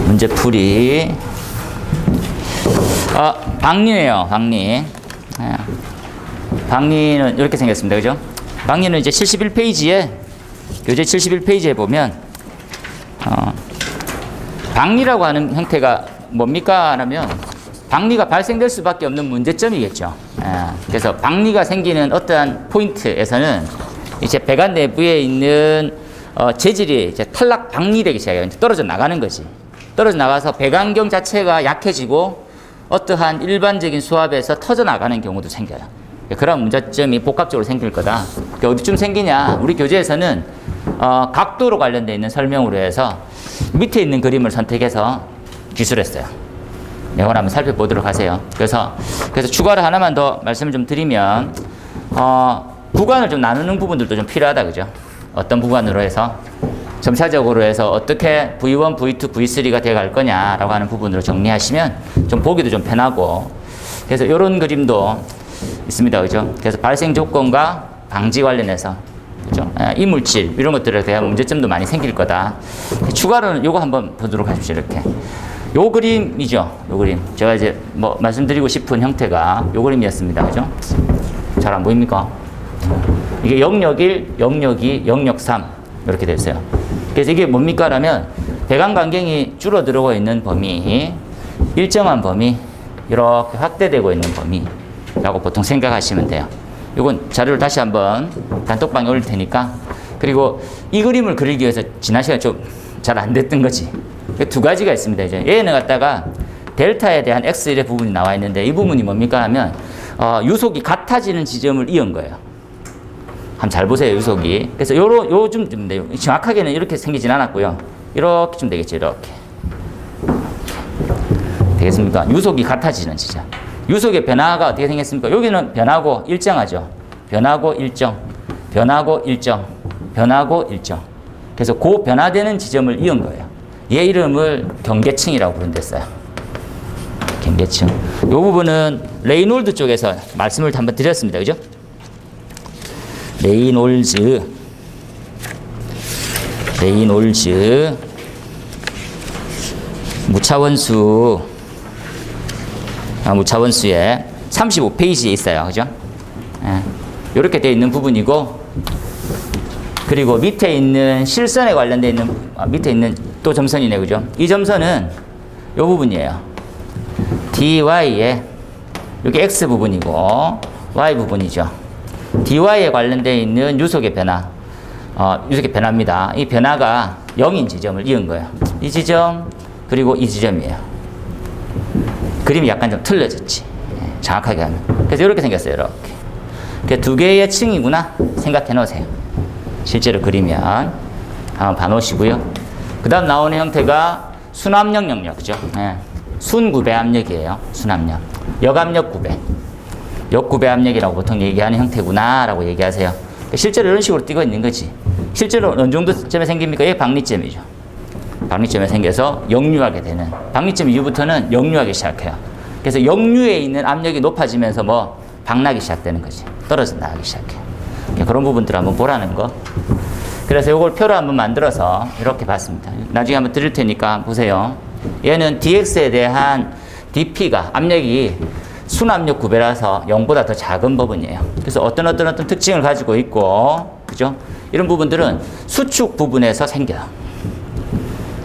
문제풀이. 박리예요, 박리. 박리는 이렇게 생겼습니다. 그죠? 박리는 이제 71페이지에, 교재 71페이지에 보면, 박리라고 하는 형태가 뭡니까? 하면, 박리가 발생될 수밖에 없는 문제점이겠죠. 그래서 박리가 생기는 어떠한 포인트에서는 이제 배관 내부에 있는 재질이 이제 탈락 박리되기 시작해요. 떨어져 나가는 거지. 떨어져 나가서 배관경 자체가 약해지고 어떠한 일반적인 수압에서 터져 나가는 경우도 생겨요. 그런 문제점이 복합적으로 생길 거다. 어디쯤 생기냐? 우리 교재에서는 각도로 관련되어 있는 설명으로 해서 밑에 있는 그림을 선택해서 기술했어요. 이걸 한번 살펴보도록 하세요. 그래서 추가로 하나만 더 말씀을 좀 드리면, 구간을 좀 나누는 부분들도 좀 필요하다. 그죠? 어떤 구간으로 해서, 점차적으로 해서 어떻게 V1, V2, V3가 돼 갈 거냐라고 하는 부분으로 정리하시면 좀 보기도 좀 편하고, 그래서 이런 그림도 있습니다. 그죠? 그래서 발생 조건과 방지 관련해서, 그죠? 이물질, 이런 것들에 대한 문제점도 많이 생길 거다. 추가로는 요거 한번 보도록 하십시오. 이렇게. 요 그림이죠. 요 그림. 제가 이제 말씀드리고 싶은 형태가 요 그림이었습니다. 그죠? 잘 안 보입니까? 이게 영역 1, 영역 2, 영역 3. 이렇게 되어 있어요. 그래서 이게 뭡니까? 라면 배관 간격이 줄어들고 있는 범위, 일정한 범위, 이렇게 확대되고 있는 범위라고 보통 생각하시면 돼요. 이건 자료를 다시 한번 단톡방에 올릴 테니까. 그리고 이 그림을 그리기 위해서 지난 시간에 좀 잘 안 됐던 거지. 두 가지가 있습니다. 이제 얘는 갖다가 델타에 대한 X의 부분이 나와 있는데 이 부분이 뭡니까 하면 유속이 같아지는 지점을 이은 거예요. 한번 잘 보세요, 유속이. 그래서 요쯤 돼요. 정확하게는 이렇게 생기진 않았고요. 이렇게쯤 되겠죠, 이렇게. 되겠습니까? 유속이 같아지는 지점. 유속의 변화가 어떻게 생겼습니까? 여기는 변하고 일정하죠. 변하고 일정, 변하고 일정, 변하고 일정. 그래서 그 변화되는 지점을 이은 거예요. 얘 이름을 경계층이라고 부른댔어요. 경계층. 이 부분은 레이놀드 쪽에서 말씀을 한번 드렸습니다. 그죠? 레이놀즈 무차원수의 35페이지에 있어요. 그죠? 이렇게 되어 있는 부분이고, 그리고 밑에 있는 실선에 관련되어 있는, 밑에 있는 또 점선이네. 그죠? 이 점선은 이 부분이에요. DY에, 여기 X 부분이고, Y 부분이죠. DY에 관련되어 있는 유속의 변화, 유속의 변화입니다. 이 변화가 0인 지점을 이은 거예요. 이 지점, 그리고 이 지점이에요. 그림이 약간 좀 틀려졌지. 정확하게 하면. 그래서 이렇게 생겼어요. 이렇게. 두 개의 층이구나 생각해 놓으세요. 실제로 그리면 한번 봐놓으시고요. 그 다음 나오는 형태가 순압력 영역, 그죠? 순구배 압력이에요. 순압력. 역압력 구배. 역구배 압력이라고 보통 얘기하는 형태구나 라고 얘기하세요. 실제로 이런 식으로 띄고 있는 거지. 실제로 어느 정도쯤에 생깁니까? 이게 박리점이죠. 박리점에 생겨서 역류하게 되는. 박리점 이후부터는 역류하기 시작해요. 그래서 역류에 있는 압력이 높아지면서 뭐 박락이 시작되는 거지. 떨어져 나가기 시작해요. 그런 부분들 한번 보라는 거. 그래서 이걸 표로 한번 만들어서 이렇게 봤습니다. 나중에 한번 드릴 테니까 보세요. 얘는 dx에 대한 dp가 압력이 순압력 구배라서 0보다 더 작은 부분이에요. 그래서 어떤 특징을 가지고 있고, 그죠? 이런 부분들은 수축 부분에서 생겨요.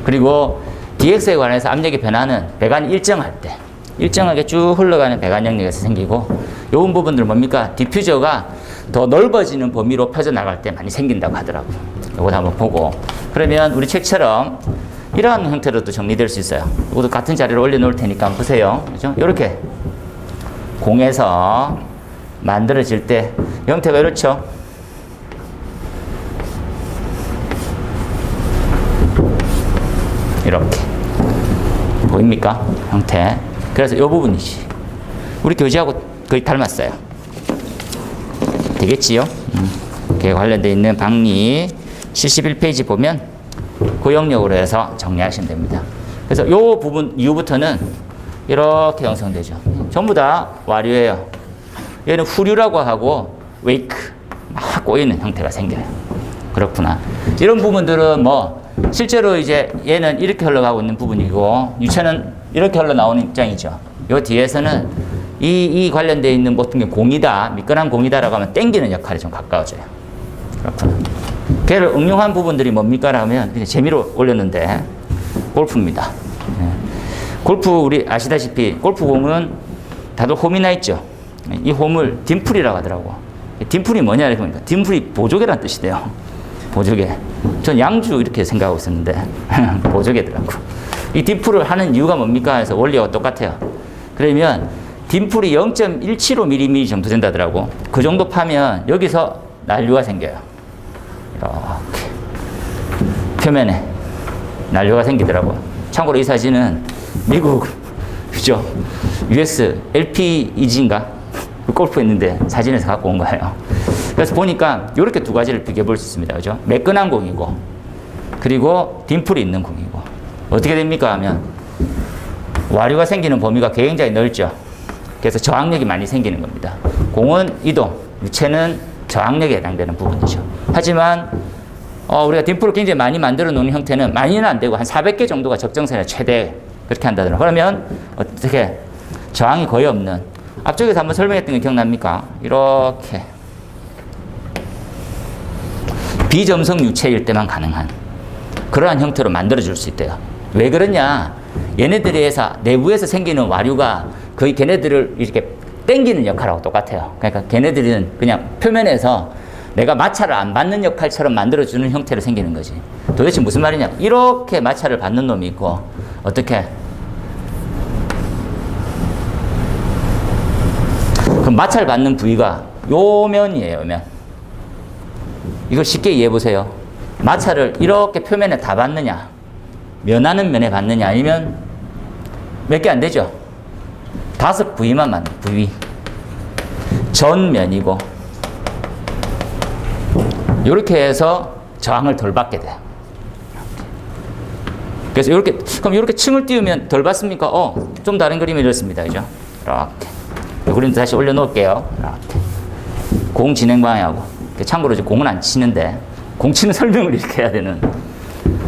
그리고 dx에 관해서 압력의 변화는 배관이 일정할 때, 일정하게 쭉 흘러가는 배관 영역에서 생기고, 요 부분들은 뭡니까? 디퓨저가 더 넓어지는 범위로 펴져나갈 때 많이 생긴다고 하더라고요. 요거 한번 보고. 그러면 우리 책처럼 이러한 형태로도 정리될 수 있어요. 이것도 같은 자리로 올려놓을 테니까 한번 보세요. 그죠? 이렇게 공에서 만들어질 때 형태가 이렇죠. 이렇게 보입니까? 형태. 그래서 이 부분이지. 우리 교재하고 거의 닮았어요. 되겠지요? 이렇게 관련되어 있는 박리 71페이지 보면 그 영역으로 해서 정리하시면 됩니다. 그래서 이 부분 이후부터는 이렇게 형성되죠. 전부 다 와류예요. 얘는 후류라고 하고 웨이크 막 꼬이는 형태가 생겨요. 그렇구나. 이런 부분들은 뭐 실제로 이제 얘는 이렇게 흘러가고 있는 부분이고 유체는 이렇게 흘러나오는 입장이죠. 요 뒤에서는 이 관련되어 있는 어떤 게 공이다, 미끈한 공이다라고 하면 땡기는 역할이 좀 가까워져요. 그렇구나. 걔를 응용한 부분들이 뭡니까? 라면 그냥 재미로 올렸는데 골프입니다. 골프 우리 아시다시피 골프공은 다들 홈이 나 있죠. 이 홈을 딤플이라고 하더라고. 딤플이 뭐냐 이렇게 보니까 딤플이 보조개란 뜻이래요. 보조개. 전 양주 이렇게 생각하고 있었는데 보조개더라고. 이 딤플을 하는 이유가 뭡니까? 해서 원리가 똑같아요. 그러면 딤플이 0.175mm 정도 된다더라고. 그 정도 파면 여기서 난류가 생겨요. 이렇게 표면에 난류가 생기더라고. 참고로 이 사진은 미국 그죠? US LPEG인가? 골프 했는데 사진에서 갖고 온 거예요. 그래서 보니까 이렇게 두 가지를 비교해 볼 수 있습니다. 그죠? 매끈한 공이고 그리고 딤플이 있는 공이고 어떻게 됩니까? 하면 와류가 생기는 범위가 굉장히 넓죠. 그래서 저항력이 많이 생기는 겁니다. 공은 이동, 유체는 저항력에 해당되는 부분이죠. 하지만 우리가 딤플을 굉장히 많이 만들어 놓은 형태는 많이는 안 되고 한 400개 정도가 적정선에 최대 그렇게 한다더라. 그러면 어떻게 저항이 거의 없는 앞쪽에서 한번 설명했던 게 기억납니까? 이렇게 비점성 유체일 때만 가능한 그러한 형태로 만들어 줄 수 있대요. 왜 그러냐? 얘네들에서 내부에서 생기는 와류가 거의 걔네들을 이렇게 땡기는 역할하고 똑같아요. 그러니까 걔네들은 그냥 표면에서 내가 마찰을 안 받는 역할처럼 만들어주는 형태로 생기는 거지. 도대체 무슨 말이냐? 이렇게 마찰을 받는 놈이 있고 어떻게? 그 마찰 받는 부위가 요 면이에요. 면. 이걸 쉽게 이해해 보세요. 마찰을 이렇게 표면에 다 받느냐? 면하는 면에 받느냐? 아니면 몇 개 안 되죠? 5 부위만 받는 부위. 전면이고 이렇게 해서 저항을 덜 받게 돼요. 그래서 이렇게 그럼 이렇게 층을 띄우면 덜 받습니까? 좀 다른 그림이 이렇습니다. 그죠? 이렇게. 이 그림 다시 올려놓을게요. 이렇게. 공 진행 방향하고. 참고로 이제 공은 안 치는데 공 치는 설명을 이렇게 해야 되는.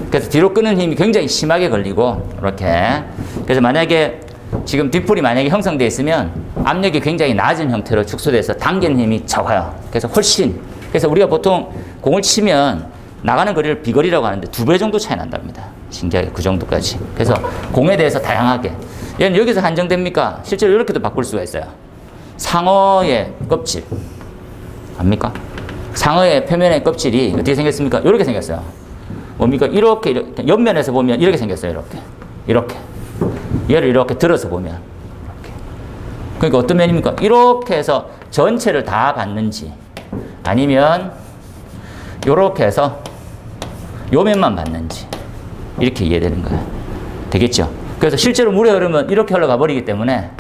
그래서 뒤로 끄는 힘이 굉장히 심하게 걸리고 이렇게. 그래서 만약에 지금 뒷풀이 만약에 형성되어 있으면 압력이 굉장히 낮은 형태로 축소돼서 당기는 힘이 적어요. 그래서 훨씬. 그래서 우리가 보통 공을 치면 나가는 거리를 비거리라고 하는데 2배 정도 차이 난답니다. 신기하게 그 정도까지. 그래서 공에 대해서 다양하게. 얘는 여기서 한정됩니까? 실제로 이렇게도 바꿀 수가 있어요. 상어의 껍질. 압니까? 상어의 표면의 껍질이 어떻게 생겼습니까? 이렇게 생겼어요. 뭡니까? 이렇게 옆면에서 보면 이렇게 생겼어요. 이렇게. 이렇게. 얘를 이렇게 들어서 보면. 이렇게. 그러니까 어떤 면입니까? 이렇게 해서 전체를 다 받는지 아니면 이렇게 해서 요 면만 받는지 이렇게 이해되는 거예요. 되겠죠? 그래서 실제로 물의 흐름은 이렇게 흘러가 버리기 때문에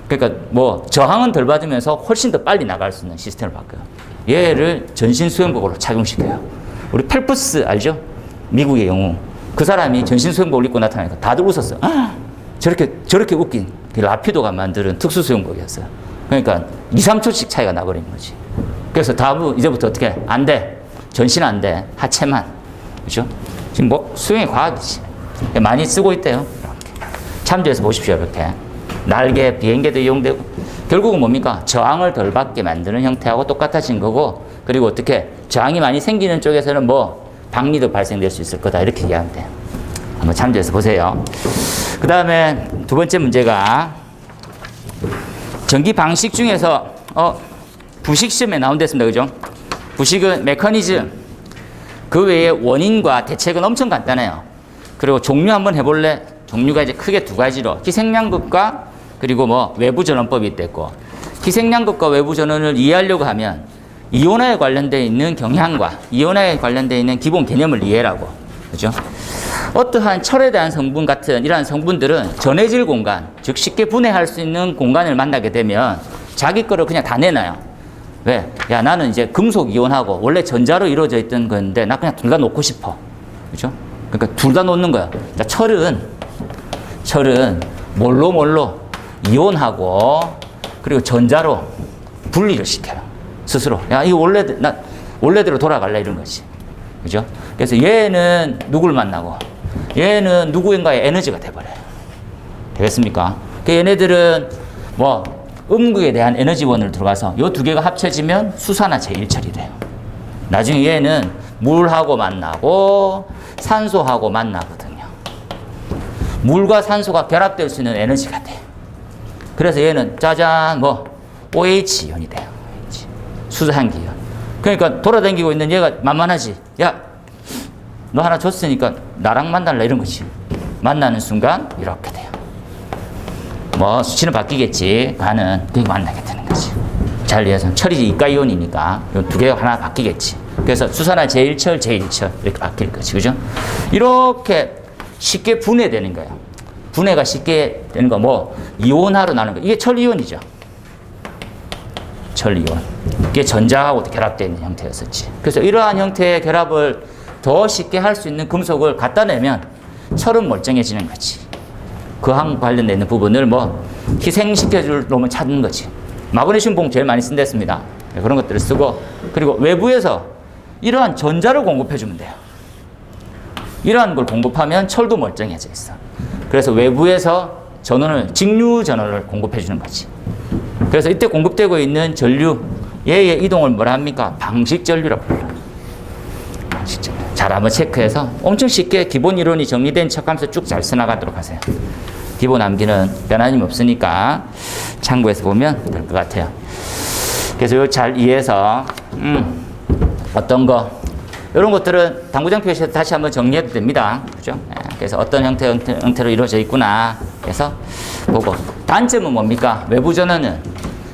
그러니까 뭐 저항은 덜 받으면서 훨씬 더 빨리 나갈 수 있는 시스템을 바꿔요. 얘를 전신 수용복으로 착용시켜요. 우리 펠프스 알죠? 미국의 영웅. 그 사람이 전신 수영복을 입고 나타나니까 다들 웃었어요. 저렇게 웃긴 라피도가 만드는 특수 수영복이었어요. 그러니까 2, 3초씩 차이가 나버린 거지. 그래서 이제부터 어떻게 안 돼. 전신 안 돼. 하체만. 그죠? 지금 뭐 수영의 과학이지. 많이 쓰고 있대요. 이렇게. 참조해서 보십시오. 이렇게. 날개, 비행기도 이용되고 결국은 뭡니까? 저항을 덜 받게 만드는 형태하고 똑같아진 거고 그리고 어떻게 저항이 많이 생기는 쪽에서는 뭐 박리도 발생될 수 있을 거다. 이렇게 얘기하면 돼요. 한번 참조해서 보세요. 그 다음에 두 번째 문제가 전기 방식 중에서 부식 시험에 나온댔습니다. 그죠? 부식은 메커니즘 그 외에 원인과 대책은 엄청 간단해요. 그리고 종류 한번 해볼래? 종류가 이제 크게 두 가지로 희생양극과 그리고 뭐 외부 전원법이 있댔고 희생양극과 외부 전원을 이해하려고 하면 이온화에 관련되어 있는 경향과 이온화에 관련되어 있는 기본 개념을 이해하라고. 그죠? 어떠한 철에 대한 성분 같은 이러한 성분들은 전해질 공간, 즉 쉽게 분해할 수 있는 공간을 만나게 되면 자기 거를 그냥 다 내놔요. 왜? 야, 나는 이제 금속 이온하고 원래 전자로 이루어져 있던 건데 나 그냥 둘 다 놓고 싶어. 그죠? 그러니까 둘 다 놓는 거야. 그러니까 철은 뭘로 이온하고 그리고 전자로 분리를 시켜요. 스스로. 야, 이거 원래대로 돌아갈래 이런 거지. 그죠? 그래서 얘는 누굴 만나고 얘는 누구인가의 에너지가 돼버려요. 되겠습니까? 그 얘네들은 뭐 음극에 대한 에너지원으로 들어가서 요 두 개가 합쳐지면 수산화 제1철이 돼요. 나중에 얘는 물하고 만나고 산소하고 만나거든요. 물과 산소가 결합될 수 있는 에너지가 돼. 그래서 얘는 짜잔 OH 이온이 돼요. OH. 수산기 이온. 그러니까 돌아다니고 있는 얘가 만만하지. 야, 너 하나 줬으니까 나랑 만날래 이런 거지. 만나는 순간 이렇게 돼요. 뭐 수치는 바뀌겠지. 간은 그게 만나게 되는 거지. 잘 이해해서 철이 이가이온이니까 두 개가 하나 바뀌겠지. 그래서 수산화 제1철, 제1철 이렇게 바뀔 거지. 그죠? 이렇게 쉽게 분해되는 거예요. 분해가 쉽게 되는 거 뭐 이온화로 나는 거. 이게 철이온이죠. 철이온. 이게 전자하고 결합되어 있는 형태였었지. 그래서 이러한 형태의 결합을 더 쉽게 할 수 있는 금속을 갖다 내면 철은 멀쩡해지는 거지. 그항 관련되어 있는 부분을 뭐 희생시켜줄 놈을 찾는 거지. 마그네슘 봉 제일 많이 쓴댔습니다. 그런 것들을 쓰고 그리고 외부에서 이러한 전자를 공급해주면 돼요. 이러한 걸 공급하면 철도 멀쩡해져 있어. 그래서 외부에서 직류 전원을 공급해주는 거지. 그래서 이때 공급되고 있는 전류 얘의 이동을 뭐라 합니까? 방식전류라고 불러요. 방식전류. 잘 한번 체크해서 엄청 쉽게 기본 이론이 정리된 척하면서 쭉 잘 써나가도록 하세요. 기본 암기는 변함이 없으니까 참고해서 보면 될 것 같아요. 그래서 이거 잘 이해해서 어떤 거 이런 것들은 당구장 표시에서 다시 한번 정리해도 됩니다. 그죠? 그래서 어떤 형태로 이루어져 있구나. 그래서 보고 단점은 뭡니까? 외부 전원은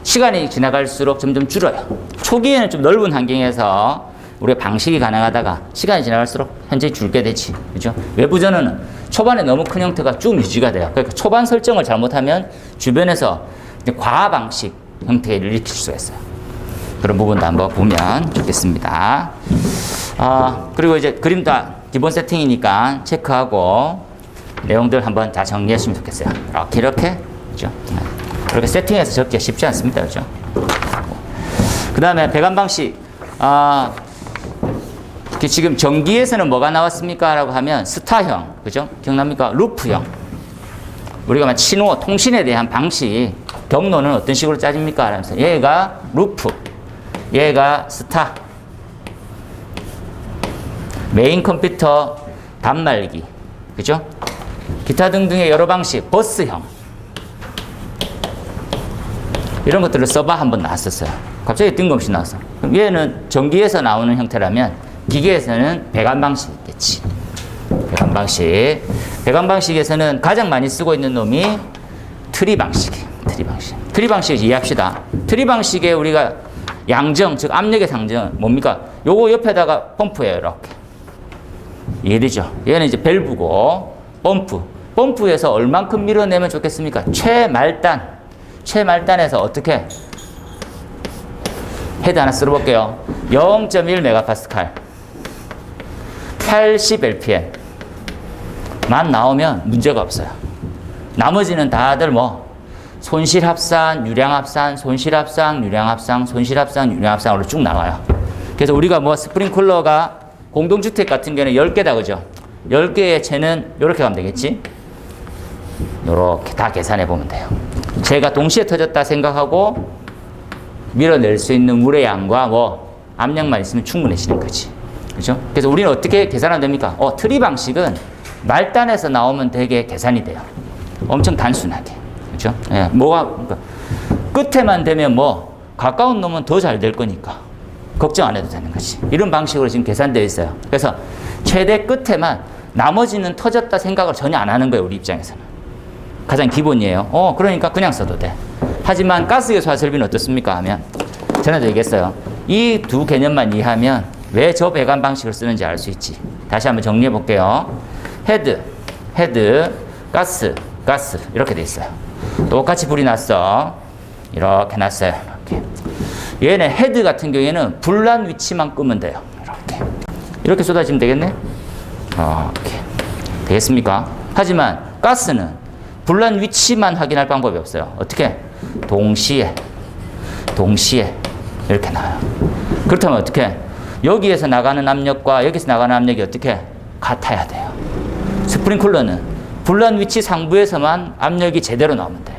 시간이 지나갈수록 점점 줄어요. 초기에는 좀 넓은 환경에서 우리가 방식이 가능하다가 시간이 지나갈수록 현저히 줄게 되지. 그죠? 외부 전원은 초반에 너무 큰 형태가 쭉 유지가 돼요. 그러니까 초반 설정을 잘못하면 주변에서 과하 방식 형태를 일으킬 수가 있어요. 그런 부분도 한번 보면 좋겠습니다. 그리고 이제 그림 다 기본 세팅이니까 체크하고 내용들 한번 다 정리했으면 좋겠어요. 이렇게. 그죠? 이렇게 세팅해서 적기 쉽지 않습니다. 그죠? 그 다음에 배관 방식. 지금 전기에서는 뭐가 나왔습니까? 라고 하면 스타형. 그죠? 기억납니까? 루프형. 우리가 신호, 통신에 대한 방식, 경로는 어떤 식으로 짜집니까? 라면서 얘가 루프. 얘가 스타. 메인 컴퓨터 단말기. 그죠? 기타 등등의 여러 방식, 버스형. 이런 것들을 써봐 한번 나왔었어요. 갑자기 뜬금없이 나왔어. 그럼 얘는 전기에서 나오는 형태라면 기계에서는 배관 방식이겠지. 배관 방식. 배관 방식에서는 가장 많이 쓰고 있는 놈이 트리 방식이에요. 트리 방식. 트리 방식 이해합시다. 트리 방식에 우리가 양정, 즉 압력의 상정 뭡니까? 요거 옆에다가 펌프예요. 이렇게. 이해되죠? 얘는 이제 밸브고 펌프. 펌프에서 얼만큼 밀어내면 좋겠습니까? 최말단에서 어떻게? 헤드 하나 쓸어볼게요. 0.1 메가파스칼. 80 LPM만 나오면 문제가 없어요. 나머지는 다들 뭐 손실합산, 유량합산, 손실합산, 유량합산, 손실합산, 유량합산으로 쭉 나와요. 그래서 우리가 뭐 스프링클러가 공동주택 같은 경우는 10개다, 그죠? 10개의 채는 이렇게 가면 되겠지? 이렇게 다 계산해 보면 돼요. 제가 동시에 터졌다 생각하고 밀어낼 수 있는 물의 양과 뭐 압력만 있으면 충분해지는 거지. 그죠? 그래서 우리는 어떻게 계산하면 됩니까? 트리 방식은 말단에서 나오면 되게 계산이 돼요. 엄청 단순하게. 그죠? 예, 그러니까 끝에만 되면 뭐 가까운 놈은 더 잘 될 거니까 걱정 안 해도 되는 거지. 이런 방식으로 지금 계산되어 있어요. 그래서 최대 끝에만, 나머지는 터졌다 생각을 전혀 안 하는 거예요, 우리 입장에서는. 가장 기본이에요. 그러니까 그냥 써도 돼. 하지만 가스계수 화설비는 어떻습니까? 하면 전에도 얘기했어요. 이 두 개념만 이해하면 왜 저 배관 방식을 쓰는지 알 수 있지. 다시 한번 정리해 볼게요. 헤드, 가스 이렇게 돼 있어요. 똑같이 불이 났어. 이렇게 났어요. 얘네 헤드 같은 경우에는 불난 위치만 끄면 돼요. 이렇게 쏟아지면 되겠네. 이렇게 되겠습니까? 하지만 가스는 불난 위치만 확인할 방법이 없어요. 어떻게? 동시에 이렇게 나와요. 그렇다면 어떻게? 여기에서 나가는 압력과 여기서 나가는 압력이 어떻게? 같아야 돼요. 스프링클러는 불난 위치 상부에서만 압력이 제대로 나오면 돼요.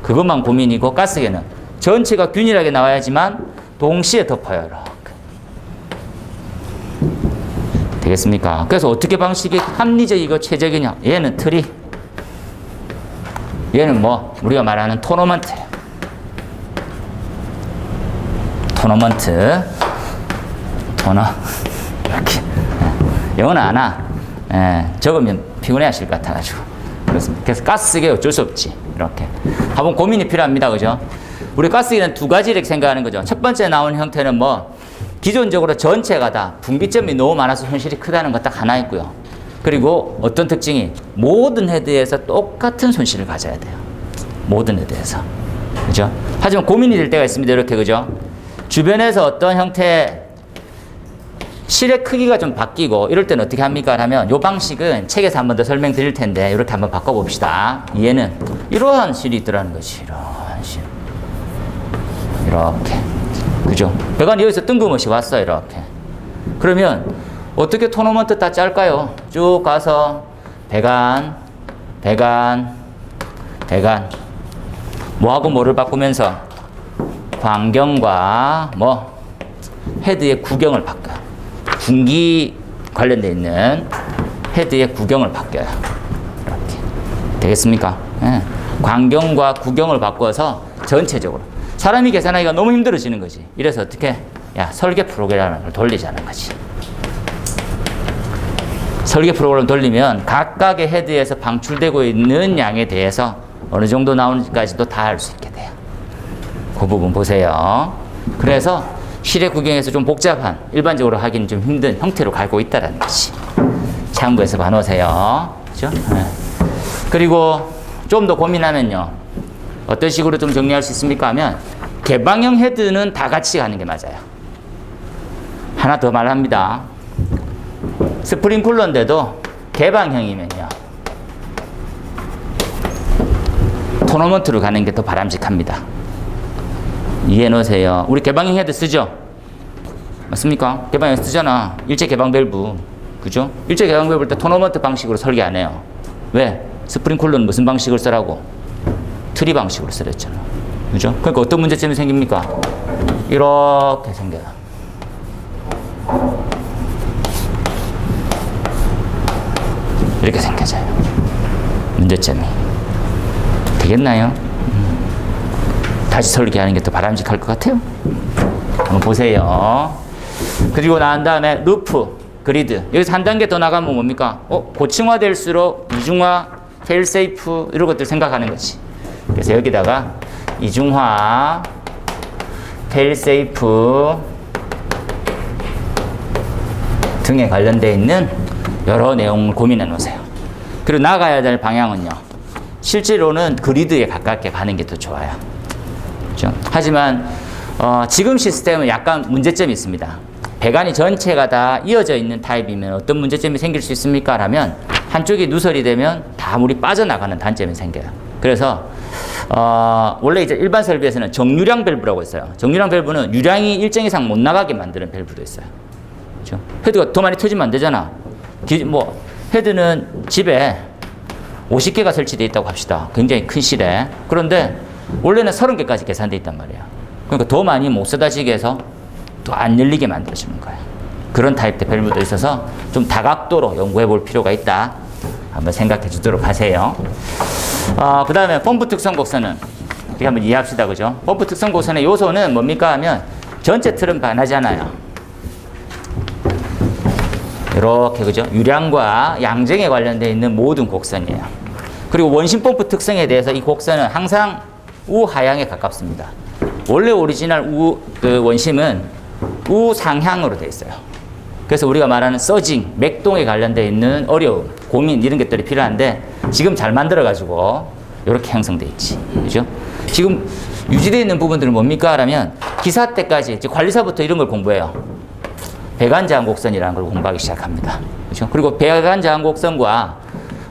그것만 고민이고, 가스계는 전체가 균일하게 나와야지만 동시에 덮어요. 이렇게. 되겠습니까? 그래서 어떻게 방식이 합리적이고 최적이냐? 얘는 트리, 얘는 뭐 우리가 말하는 토너먼트예요. 토너 이렇게. 영어는 아나. 적으면 피곤해 하실 것 같아가지고. 그렇습니다. 그래서 가스계 어쩔 수 없지. 이렇게. 한번 고민이 필요합니다. 그죠? 우리 가스계는 두 가지 이렇게 생각하는 거죠. 첫 번째 나온 형태는 뭐 기존적으로 전체가 다 분기점이 너무 많아서 손실이 크다는 거 딱 하나 있고요. 그리고 어떤 특징이 모든 헤드에서 똑같은 손실을 가져야 돼요. 모든 헤드에서. 그죠? 하지만 고민이 될 때가 있습니다. 이렇게. 그죠? 주변에서 어떤 형태의 실의 크기가 좀 바뀌고 이럴 때는 어떻게 합니까? 하면 이 방식은 책에서 한 번 더 설명드릴 텐데 이렇게 한번 바꿔봅시다. 얘는 이러한 실이 있더라는 것이. 이러한 실. 이렇게. 그죠? 배관이 여기서 뜬금없이 왔어. 이렇게. 그러면 어떻게 토너먼트 다 짤까요? 쭉 가서 배관. 뭐하고 뭐를 바꾸면서 광경과 뭐 헤드의 구경을 바꿔요. 분기 관련되어 있는 헤드의 구경을 바뀌어요. 이렇게. 되겠습니까? 예. 광경과 구경을 바꿔서 전체적으로. 사람이 계산하기가 너무 힘들어지는 거지. 이래서 어떻게? 설계 프로그램을 돌리자는 거지. 설계 프로그램을 돌리면 각각의 헤드에서 방출되고 있는 양에 대해서 어느 정도 나오는지까지도 다 알 수 있게 돼요. 그 부분 보세요. 그래서 실의 구경에서 좀 복잡한, 일반적으로 하기는 좀 힘든 형태로 가고 있다는 것이 참고해서 봐놓으세요. 그죠? 네. 그리고 좀 더 고민하면요. 어떤 식으로 좀 정리할 수 있습니까? 하면 개방형 헤드는 다 같이 가는 게 맞아요. 하나 더 말합니다. 스프링쿨러인데도 개방형이면요. 토너먼트로 가는 게 더 바람직합니다. 이해해 놓으세요. 우리 개방형 헤드 쓰죠? 맞습니까? 개방형 쓰잖아. 일체 개방 밸브. 그죠? 일체 개방 밸브일 때 토너먼트 방식으로 설계 안 해요. 왜? 스프링쿨러는 무슨 방식을 쓰라고? 트리 방식으로 쓰랬잖아. 그죠? 그러니까 어떤 문제점이 생깁니까? 이렇게 생겨요. 이렇게 생겨져요. 문제점이. 되겠나요? 다시 설계하는 게 더 바람직할 것 같아요. 한번 보세요. 그리고 난 다음에 루프, 그리드. 여기서 한 단계 더 나가면 뭡니까? 고층화될수록 이중화, 페일세이프 이런 것들 생각하는 거지. 그래서 여기다가 이중화, 페일세이프 등에 관련되어 있는 여러 내용을 고민해 놓으세요. 그리고 나가야 될 방향은요. 실제로는 그리드에 가깝게 가는 게 더 좋아요. 그렇죠? 하지만 지금 시스템은 약간 문제점이 있습니다. 배관이 전체가 다 이어져 있는 타입이면 어떤 문제점이 생길 수 있습니까? 라면 한쪽이 누설이 되면 다 물이 빠져나가는 단점이 생겨요. 그래서 원래 이제 일반 설비에서는 정유량 밸브라고 있어요. 정유량 밸브는 유량이 일정 이상 못 나가게 만드는 밸브도 있어요. 그렇죠? 헤드가 더 많이 터지면 안 되잖아. 헤드는 집에 50개가 설치되어 있다고 합시다. 굉장히 큰 실에. 그런데 원래는 30개까지 계산되어 있단 말이에요. 그러니까 더 많이 못 쏟아지게 해서 또 안 열리게 만들어주는 거예요. 그런 타입의 밸브도 있어서 좀 다각도로 연구해 볼 필요가 있다. 한번 생각해 주도록 하세요. 그 다음에 펌프 특성 곡선은 우리 한번 이해합시다. 그죠? 펌프 특성 곡선의 요소는 뭡니까 하면 전체 틀은 반하잖아요. 이렇게 그죠? 유량과 양정에 관련되어 있는 모든 곡선이에요. 그리고 원심 펌프 특성에 대해서 이 곡선은 항상 우하향에 가깝습니다. 원래 오리지널 원심은 우상향으로 되어 있어요. 그래서 우리가 말하는 서징, 맥동에 관련되어 있는 어려움, 고민 이런 것들이 필요한데 지금 잘 만들어가지고 이렇게 형성되어 있지. 그죠? 지금 유지되어 있는 부분들은 뭡니까? 라면 기사 때까지 관리사부터 이런 걸 공부해요. 배관저항 곡선이라는 걸 공부하기 시작합니다. 그렇죠? 그리고 배관저항 곡선과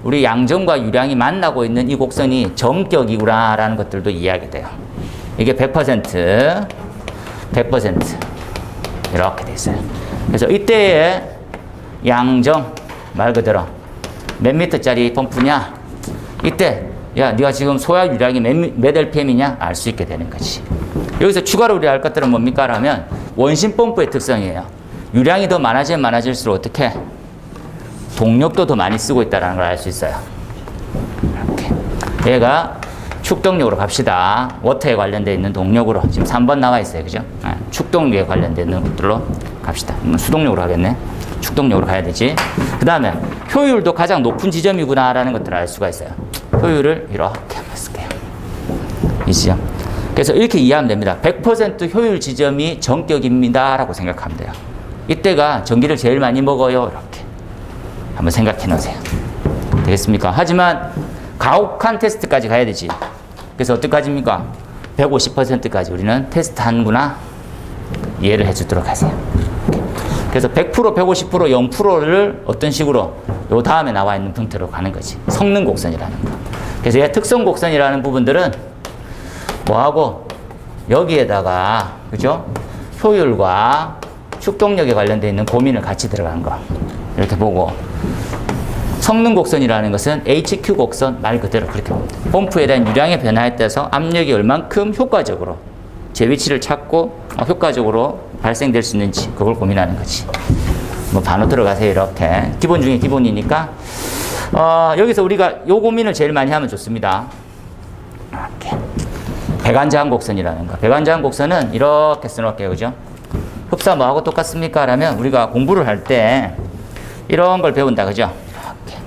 우리 양정과 유량이 만나고 있는 이 곡선이 정격이구나라는 것들도 이해하게 돼요. 이게 100%, 100% 이렇게 돼 있어요. 그래서 이때의 양정 말 그대로 몇 미터짜리 펌프냐? 이때 야 네가 지금 소야 유량이 몇 LPM이냐? 알 수 있게 되는 거지. 여기서 추가로 우리 알 것들은 뭡니까? 라면 원심 펌프의 특성이에요. 유량이 더 많아지면 많아질수록 어떻게? 동력도 더 많이 쓰고 있다는 걸 알 수 있어요. 이렇게. 얘가 축동력으로 갑시다. 워터에 관련되어 있는 동력으로. 지금 3번 나와 있어요. 그죠? 축동력에 관련되어 있는 것들로 갑시다. 수동력으로 가겠네. 축동력으로 가야 되지. 그 다음에 효율도 가장 높은 지점이구나라는 것들을 알 수가 있어요. 효율을 이렇게 한번 쓸게요. 이 지점. 그래서 이렇게 이해하면 됩니다. 100% 효율 지점이 정격입니다. 라고 생각하면 돼요. 이때가 전기를 제일 많이 먹어요. 이렇게. 한번 생각해 놓으세요. 되겠습니까? 하지만 가혹한 테스트까지 가야 되지. 그래서 어떡하십니까? 150%까지 우리는 테스트 하는구나. 이해를 해주도록 하세요. 그래서 100%, 150%, 0%를 어떤 식으로 요 다음에 나와 있는 형태로 가는 거지. 성능 곡선이라는 거. 그래서 얘 특성 곡선이라는 부분들은 뭐하고 여기에다가 그죠? 효율과 축동력에 관련되어 있는 고민을 같이 들어간 거. 이렇게 보고 성능 곡선이라는 것은 HQ 곡선 말 그대로 그렇게 봅니다. 펌프에 대한 유량의 변화에 따라서 압력이 얼만큼 효과적으로 제 위치를 찾고 효과적으로 발생될 수 있는지 그걸 고민하는 거지. 뭐 반호 들어가세요. 이렇게 기본 중에 기본이니까 여기서 우리가 요 고민을 제일 많이 하면 좋습니다. 이렇게 배관저항 곡선이라는 거. 배관저항 곡선은 이렇게 써놓을게요. 그죠? 흡사 뭐하고 똑같습니까? 라면 우리가 공부를 할 때 이런 걸 배운다. 그죠? 이렇게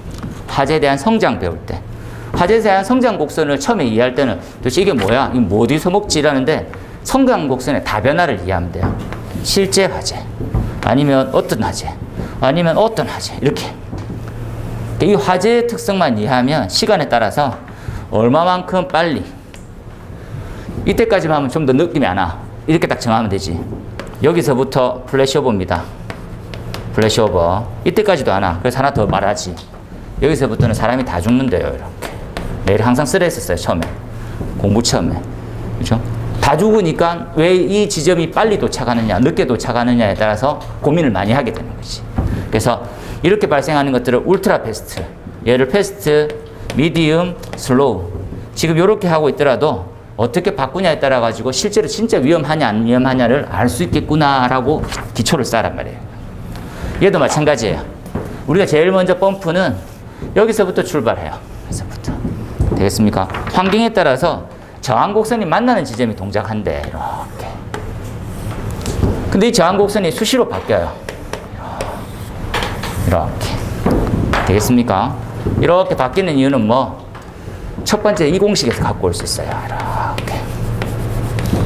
화재에 대한 성장 배울 때 화재에 대한 성장 곡선을 처음에 이해할 때는 도대체 이게 뭐야? 이거 뭐 어디서 먹지? 이러는데 성장 곡선의 다변화를 이해하면 돼요. 실제 화재 아니면 어떤 화재 아니면 어떤 화재 이렇게 이 화재의 특성만 이해하면 시간에 따라서 얼마만큼 빨리 이때까지만 하면 좀 더 느낌이 안 와. 이렇게 딱 정하면 되지. 여기서부터 플래시오버입니다. 플래시오버. 이때까지도 안 와. 그래서 하나 더 말하지. 여기서부터는 사람이 다 죽는데요. 이렇게. 내일 항상 쓰라 했었어요. 처음에. 공부 처음에. 그죠? 다 죽으니까 왜 이 지점이 빨리 도착하느냐, 늦게 도착하느냐에 따라서 고민을 많이 하게 되는 거지. 그래서 이렇게 발생하는 것들을 울트라 패스트, 얘를 패스트, 미디움, 슬로우. 지금 이렇게 하고 있더라도 어떻게 바꾸냐에 따라 가지고 실제로 진짜 위험하냐 안 위험하냐를 알 수 있겠구나라고 기초를 쌓란 말이에요. 얘도 마찬가지예요. 우리가 제일 먼저 펌프는 여기서부터 출발해요. 여기서부터. 되겠습니까? 환경에 따라서 저항 곡선이 만나는 지점이 동작한대. 이렇게. 근데 이 저항 곡선이 수시로 바뀌어요. 이렇게. 되겠습니까? 이렇게 바뀌는 이유는 뭐? 첫 번째 이 공식에서 갖고 올 수 있어요. 이렇게.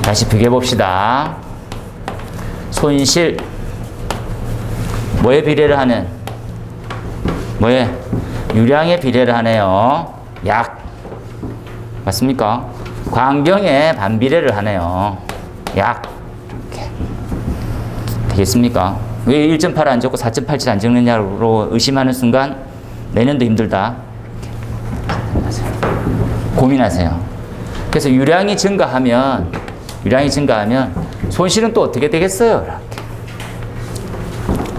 다시 비교해 봅시다. 손실. 뭐에 비례를 하는? 뭐에? 유량에 비례를 하네요. 약. 맞습니까? 광경에 반비례를 하네요. 약. 이렇게. 되겠습니까? 왜 1.8 안 적고 4.87 안 적느냐로 의심하는 순간 내년도 힘들다. 고민하세요. 그래서 유량이 증가하면 손실은 또 어떻게 되겠어요?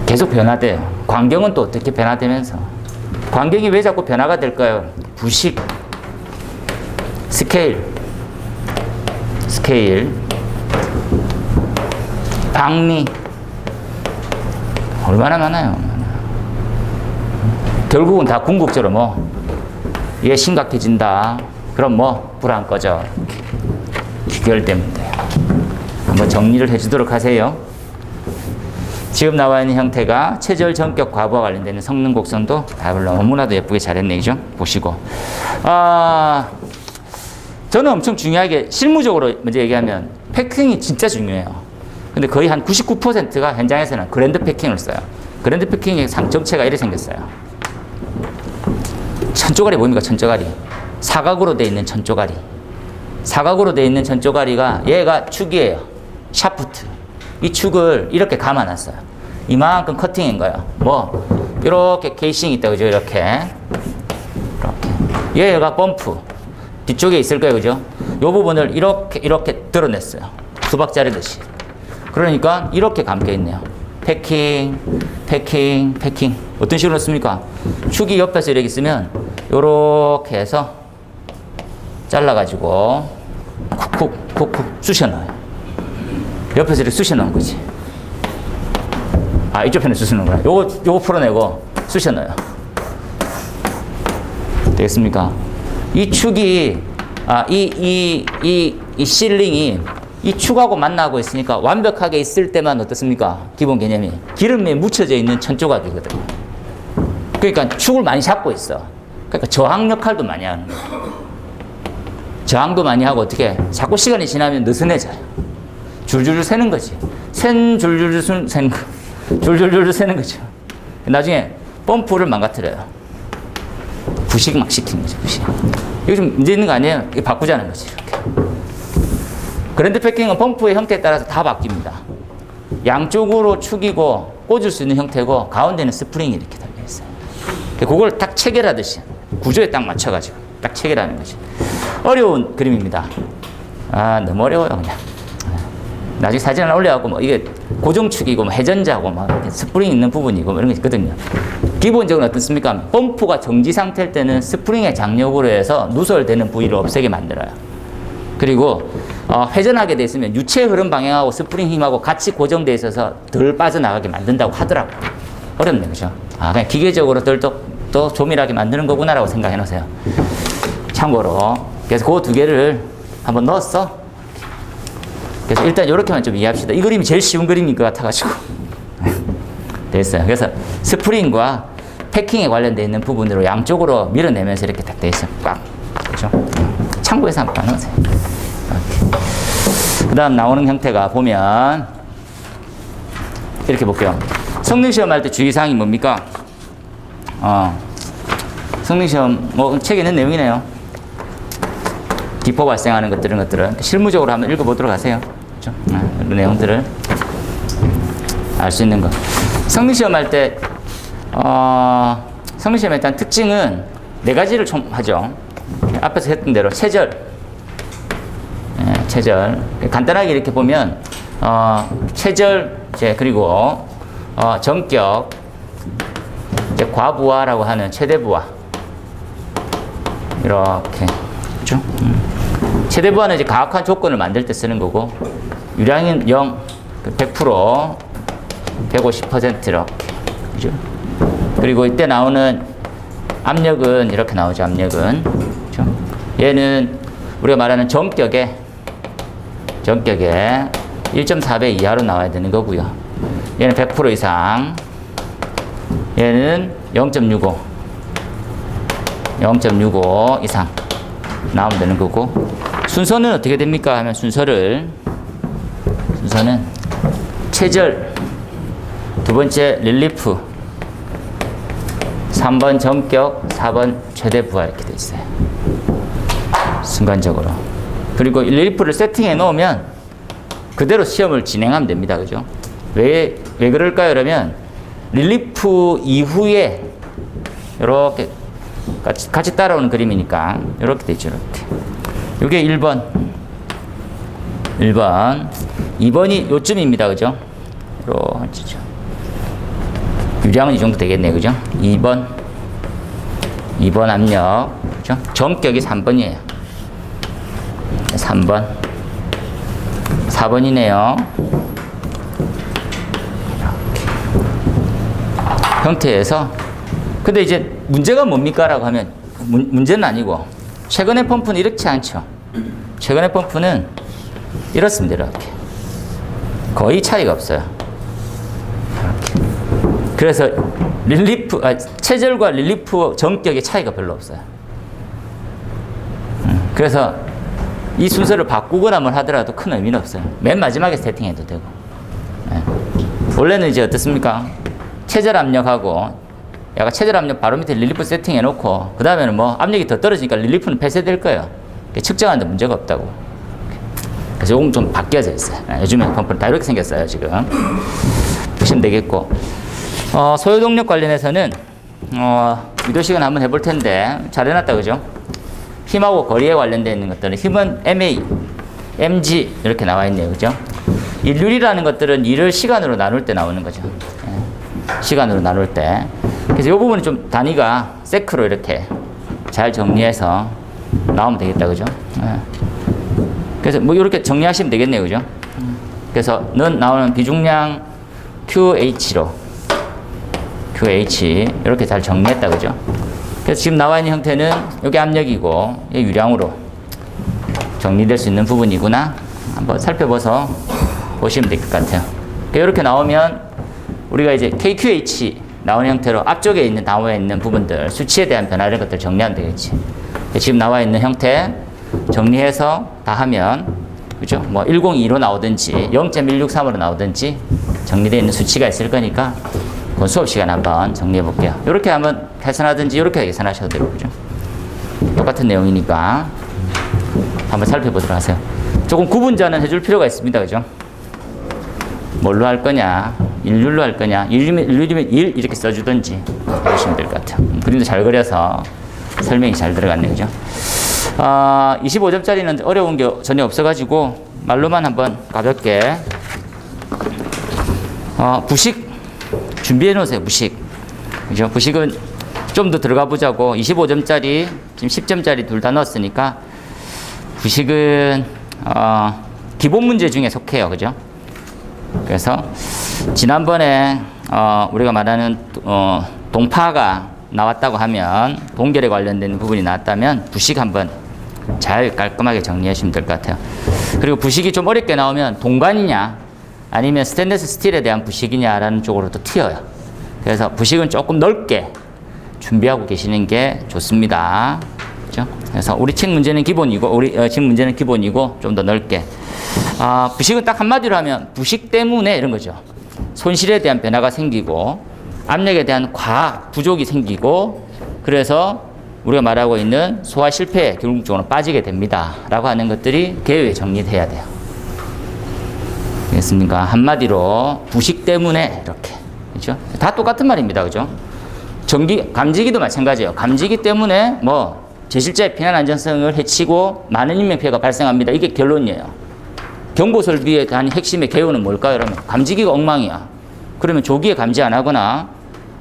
계속 변화돼요. 광경은 또 어떻게 변화되면서. 광경이 왜 자꾸 변화가 될까요? 부식, 스케일, 방리, 얼마나 많아요. 결국은 다 궁극적으로 얘 심각해진다. 그럼 불 안 꺼져. 귀결되면 돼요. 한번 정리를 해주도록 하세요. 지금 나와 있는 형태가 체절, 전격, 과부와 관련되는 성능 곡선도 답을 너무나도 예쁘게 잘했네, 그죠? 보시고. 저는 엄청 중요하게 실무적으로 먼저 얘기하면 패킹이 진짜 중요해요. 근데 거의 한 99%가 현장에서는 그랜드 패킹을 써요. 그랜드 패킹의 정체가 이렇게 생겼어요. 천조가리 뭡니까? 천조가리. 사각으로 되어 있는 천조가리. 사각으로 되어 있는 천조가리가 얘가 축이에요. 샤프트. 이 축을 이렇게 감아놨어요. 이만큼 커팅인 거예요. 이렇게 케이싱이 있다, 그죠? 이렇게. 얘가 펌프. 뒤쪽에 있을 거예요, 그죠? 이 부분을 이렇게 드러냈어요. 수박 자르듯이. 그러니까 이렇게 감겨 있네요. 패킹. 어떤 식으로 씁니까? 축이 옆에서 이렇게 있으면 요렇게 해서 잘라가지고 쿡쿡 쑤셔 넣어요. 옆에서 이렇게 쑤셔 넣은 거지. 이쪽 편에 쑤셔 넣은 거야. 요거 풀어내고 쑤셔 넣어요. 되겠습니까? 이 축이, 이 실링이 이 축하고 만나고 있으니까 완벽하게 있을 때만 어떻습니까? 기본 개념이. 기름에 묻혀져 있는 천조각이거든요. 그러니까 축을 많이 잡고 있어. 그러니까 저항 역할도 많이 하는 거예요. 저항도 많이 하고 어떻게 자꾸 시간이 지나면 느슨해져요. 줄줄줄 새는 거지. 줄줄줄 새는 거죠. 나중에 펌프를 망가뜨려요. 부식 막 시키는 거죠. 부식. 이거 좀 문제 있는 거 아니에요? 이거 바꾸자는 거지. 이렇게. 그랜드 패킹은 펌프의 형태에 따라서 다 바뀝니다. 양쪽으로 축이고 꽂을 수 있는 형태고 가운데는 스프링이 이렇게 달려있어요. 그걸 딱 체결하듯이 구조에 딱 맞춰가지고 딱 체결하는 거지. 어려운 그림입니다. 너무 어려워요, 그냥. 나중에 사진 하나 올려갖고 이게 고정축이고 회전자고 스프링 있는 부분이고 이런 게 있거든요. 기본적으로 어떻습니까? 펌프가 정지 상태일 때는 스프링의 장력으로 해서 누설되는 부위를 없애게 만들어요. 그리고 회전하게 돼 있으면 유체 흐름 방향하고 스프링 힘하고 같이 고정돼 있어서 덜 빠져나가게 만든다고 하더라고요. 어렵네요, 그죠? 그냥 기계적으로 더 조밀하게 만드는 거구나라고 생각해 놓으세요. 참고로. 그래서 그 두 개를 한번 넣었어. 그래서 일단 이렇게만 좀 이해합시다. 이 그림이 제일 쉬운 그림인 것 같아가지고. 됐어요. 그래서 스프링과 패킹에 관련되어 있는 부분으로 양쪽으로 밀어내면서 이렇게 딱 돼 있어요. 꽉. 그죠? 참고해서 한번 넣으세요. 그 다음 나오는 형태가 보면 이렇게 볼게요. 성능시험 할 때 주의사항이 뭡니까? 성능시험, 책에 있는 내용이네요. 기포 발생하는 것들, 이런 것들은 실무적으로 한번 읽어보도록 하세요. 그렇죠? 이런 내용들을 알 수 있는 것. 성능시험 할 때, 성능시험의 일단 특징은 4가지를 좀 하죠. 앞에서 했던 대로 체절. 체절. 간단하게 이렇게 보면, 체절, 그리고, 전격, 과부하라고 하는 최대부하. 이렇게. 그죠? 최대부하는 이제 가학한 조건을 만들 때 쓰는 거고, 유량은 0, 100%, 150% 이렇게. 그죠? 그리고 이때 나오는 압력은 이렇게 나오죠, 압력은. 그죠? 얘는 우리가 말하는 전격에 1.4배 이하로 나와야 되는 거고요. 얘는 100% 이상, 얘는 0.65 이상 나오면 되는 거고, 순서는 어떻게 됩니까? 하면 순서는 체절, 두 번째 릴리프, 3번 전격, 4번 최대 부하 이렇게 돼 있어요. 순간적으로. 그리고 릴리프를 세팅해 놓으면 그대로 시험을 진행하면 됩니다. 그죠? 왜 그럴까요? 그러면 릴리프 이후에 이렇게 같이 따라오는 그림이니까 이렇게 되죠. 이렇게. 이게 1번. 2번이 요쯤입니다. 그죠? 이렇게. 유량은 이 정도 되겠네. 그죠? 2번 압력. 그죠? 정격이 3번이에요. 3번. 4번이네요. 형태에서. 근데 이제 문제가 뭡니까? 라고 하면 문제는 아니고, 최근의 펌프는 이렇지 않죠. 최근의 펌프는 이렇습니다. 이렇게. 거의 차이가 없어요. 이렇게. 그래서 체절과 릴리프 정격의 차이가 별로 없어요. 그래서 이 순서를 바꾸거나 뭘 하더라도 큰 의미는 없어요. 맨 마지막에 세팅해도 되고. 원래는 이제 어떻습니까? 체절 압력하고, 약간 체절 압력 바로 밑에 릴리프 세팅해 놓고, 그 다음에는 뭐 압력이 더 떨어지니까 릴리프는 폐쇄될 거예요. 측정하는데 문제가 없다고. 그래서 요건 좀 바뀌어져 있어요. 요즘에 펌프는 다 이렇게 생겼어요, 지금. 보시면 되겠고. 소요동력 관련해서는, 유도식은 한번 해볼 텐데, 잘 해놨다, 그죠? 힘하고 거리에 관련되어 있는 것들은, 힘은 MA, mg, 이렇게 나와 있네요, 그죠? 일률이라는 것들은 일을 시간으로 나눌 때 나오는 거죠. 시간으로 나눌 때. 그래서 이 부분은 좀 단위가 세크로 이렇게 잘 정리해서 나오면 되겠다, 그죠? 그래서 뭐 이렇게 정리하시면 되겠네요, 그죠? 그래서 는 나오는 비중량 QH로 QH 이렇게 잘 정리했다, 그죠? 그래서 지금 나와 있는 형태는 여기 압력이고 이 유량으로 정리될 수 있는 부분이구나. 한번 살펴봐서 보시면 될 것 같아요. 이렇게 나오면 우리가 이제 KQH 나오는 형태로 앞쪽에 있는 단어에 있는 부분들, 수치에 대한 변화 이런 것들 정리하면 되겠지. 지금 나와 있는 형태 정리해서 다 하면, 그죠? 뭐 1022로 나오든지 0.163으로 나오든지 정리되어 있는 수치가 있을 거니까 그 수업 시간에 한번 정리해 볼게요. 이렇게 한번 계산하든지 이렇게 계산하셔도 되고, 그죠? 똑같은 내용이니까 한번 살펴보도록 하세요. 조금 구분자는 해줄 필요가 있습니다, 그죠? 뭘로 할 거냐, 일률로 할 거냐, 일률이면 1 이렇게 써주든지 해주시면 될 것 같아요. 그림도 잘 그려서 설명이 잘 들어갔네요, 그죠? 25점짜리는 어려운 게 전혀 없어가지고 말로만 한번 가볍게 부식 준비해 놓으세요. 부식, 그죠? 부식은 좀 더 들어가 보자고. 25점짜리 지금 10점짜리 둘 다 넣었으니까 부식은 기본 문제 중에 속해요, 그죠? 그래서 지난번에 우리가 말하는 동파가 나왔다고 하면, 동결에 관련된 부분이 나왔다면 부식 한번 잘 깔끔하게 정리하시면 될 것 같아요. 그리고 부식이 좀 어렵게 나오면 동관이냐 아니면 스테인리스 스틸에 대한 부식이냐라는 쪽으로 또 튀어요. 그래서 부식은 조금 넓게 준비하고 계시는 게 좋습니다. 그렇죠? 그래서 우리 책 문제는 기본이고, 지금 문제는 기본이고 좀 더 넓게. 부식은 딱 한마디로 하면 부식 때문에 이런 거죠. 손실에 대한 변화가 생기고 압력에 대한 과학 부족이 생기고, 그래서 우리가 말하고 있는 소화 실패에 결국적으로 빠지게 됩니다 라고 하는 것들이 개요에 정리돼야 돼요. 알겠습니까? 한마디로 부식 때문에 이렇게, 그죠? 다 똑같은 말입니다, 그죠? 감지기도 마찬가지예요. 감지기 때문에 뭐 제실자의 피난 안전성을 해치고 많은 인명피해가 발생합니다. 이게 결론이에요. 경보 설비에 대한 핵심의 개요는 뭘까요? 그러면 감지기가 엉망이야. 그러면 조기에 감지 안 하거나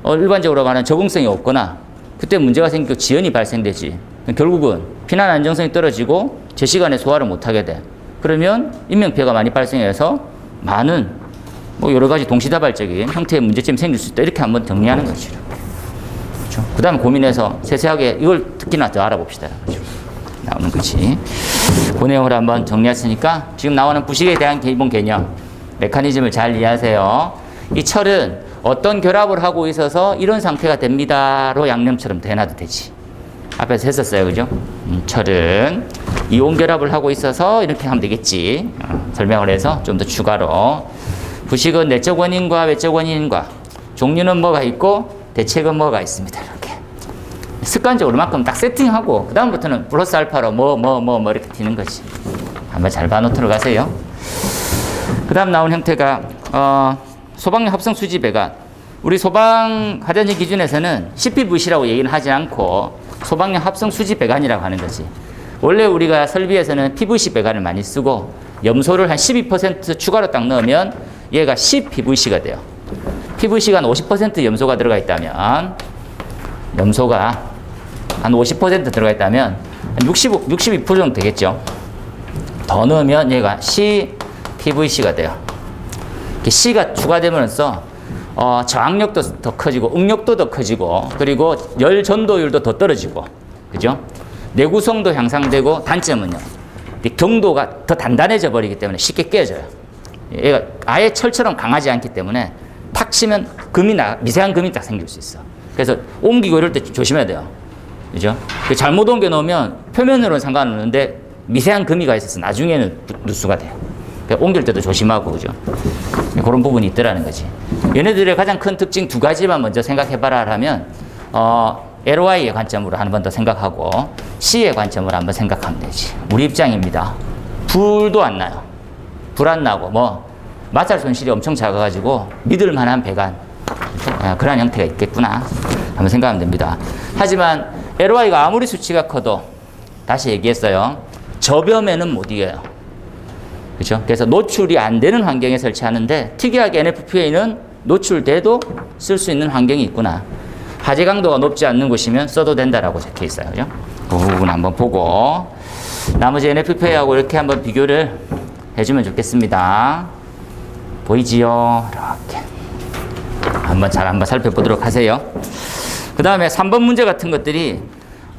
일반적으로 말하는 적응성이 없거나, 그때 문제가 생기고 지연이 발생되지. 결국은 피난 안정성이 떨어지고 제 시간에 소화를 못하게 돼. 그러면 인명피해가 많이 발생해서 많은 뭐 여러 가지 동시다발적인 형태의 문제점이 생길 수 있다. 이렇게 한번 정리하는 거죠. 그렇죠? 그 다음에 고민해서 세세하게 이걸 특히나 더 알아봅시다. 그렇죠? 나오는 거지. 그 내용을 한번 정리했으니까 지금 나오는 부식에 대한 기본 개념, 메커니즘을 잘 이해하세요. 이 철은 어떤 결합을 하고 있어서 이런 상태가 됩니다로 양념처럼 대놔도 되지. 앞에서 했었어요, 그죠? 철은 이온 결합을 하고 있어서 이렇게 하면 되겠지. 설명을 해서 좀 더 추가로. 부식은 내적 원인과 외적 원인과 종류는 뭐가 있고 대책은 뭐가 있습니다. 이렇게 습관적으로 만큼 딱 세팅하고 그 다음부터는 플러스 알파로 뭐 이렇게 튀는 거지. 한번 잘 봐놓도록 하세요. 그 다음 나온 형태가 소방력 합성 수지 배관. 우리 소방 하자진 기준에서는 CPVC라고 얘기는 하지 않고 소방력 합성 수지 배관이라고 하는 거지. 원래 우리가 설비에서는 PVC 배관을 많이 쓰고 염소를 한 12% 추가로 딱 넣으면 얘가 10PVC가 돼요. PVC가 한 50% 염소가 들어가 있다면, 염소가 한 50% 들어가 있다면 62% 정도 되겠죠. 더 넣으면 얘가 CPVC가 돼요. C가 추가되면서 저항력도 더 커지고 응력도 더 커지고 그리고 열 전도율도 더 떨어지고, 그죠? 내구성도 향상되고, 단점은요, 경도가 더 단단해져 버리기 때문에 쉽게 깨져요. 얘가 아예 철처럼 강하지 않기 때문에 탁 치면 미세한 금이 딱 생길 수 있어. 그래서 옮기고 이럴 때 조심해야 돼요. 그죠? 잘못 옮겨 놓으면 표면으로는 상관없는데 미세한 금이가 있어서 나중에는 누수가 돼요. 그러니까 옮길 때도 조심하고, 그죠? 그런 부분이 있더라는 거지. 얘네들의 가장 큰 특징 두 가지만 먼저 생각해봐라 하면, LOI의 관점으로 한 번 더 생각하고, C의 관점으로 한번 생각하면 되지. 우리 입장입니다. 불도 안 나요. 불 안 나고, 마찰 손실이 엄청 작아가지고, 믿을 만한 배관. 그런 형태가 있겠구나. 한번 생각하면 됩니다. 하지만, LOI가 아무리 수치가 커도, 다시 얘기했어요. 저변에는 못 이겨요. 그렇죠? 그래서 노출이 안 되는 환경에 설치하는데 특이하게 NFPA는 노출돼도 쓸 수 있는 환경이 있구나. 화재 강도가 높지 않는 곳이면 써도 된다라고 적혀 있어요. 그죠? 그 부분 한번 보고 나머지 NFPA하고 이렇게 한번 비교를 해주면 좋겠습니다. 보이지요? 이렇게 한번 살펴보도록 하세요. 그 다음에 3번 문제 같은 것들이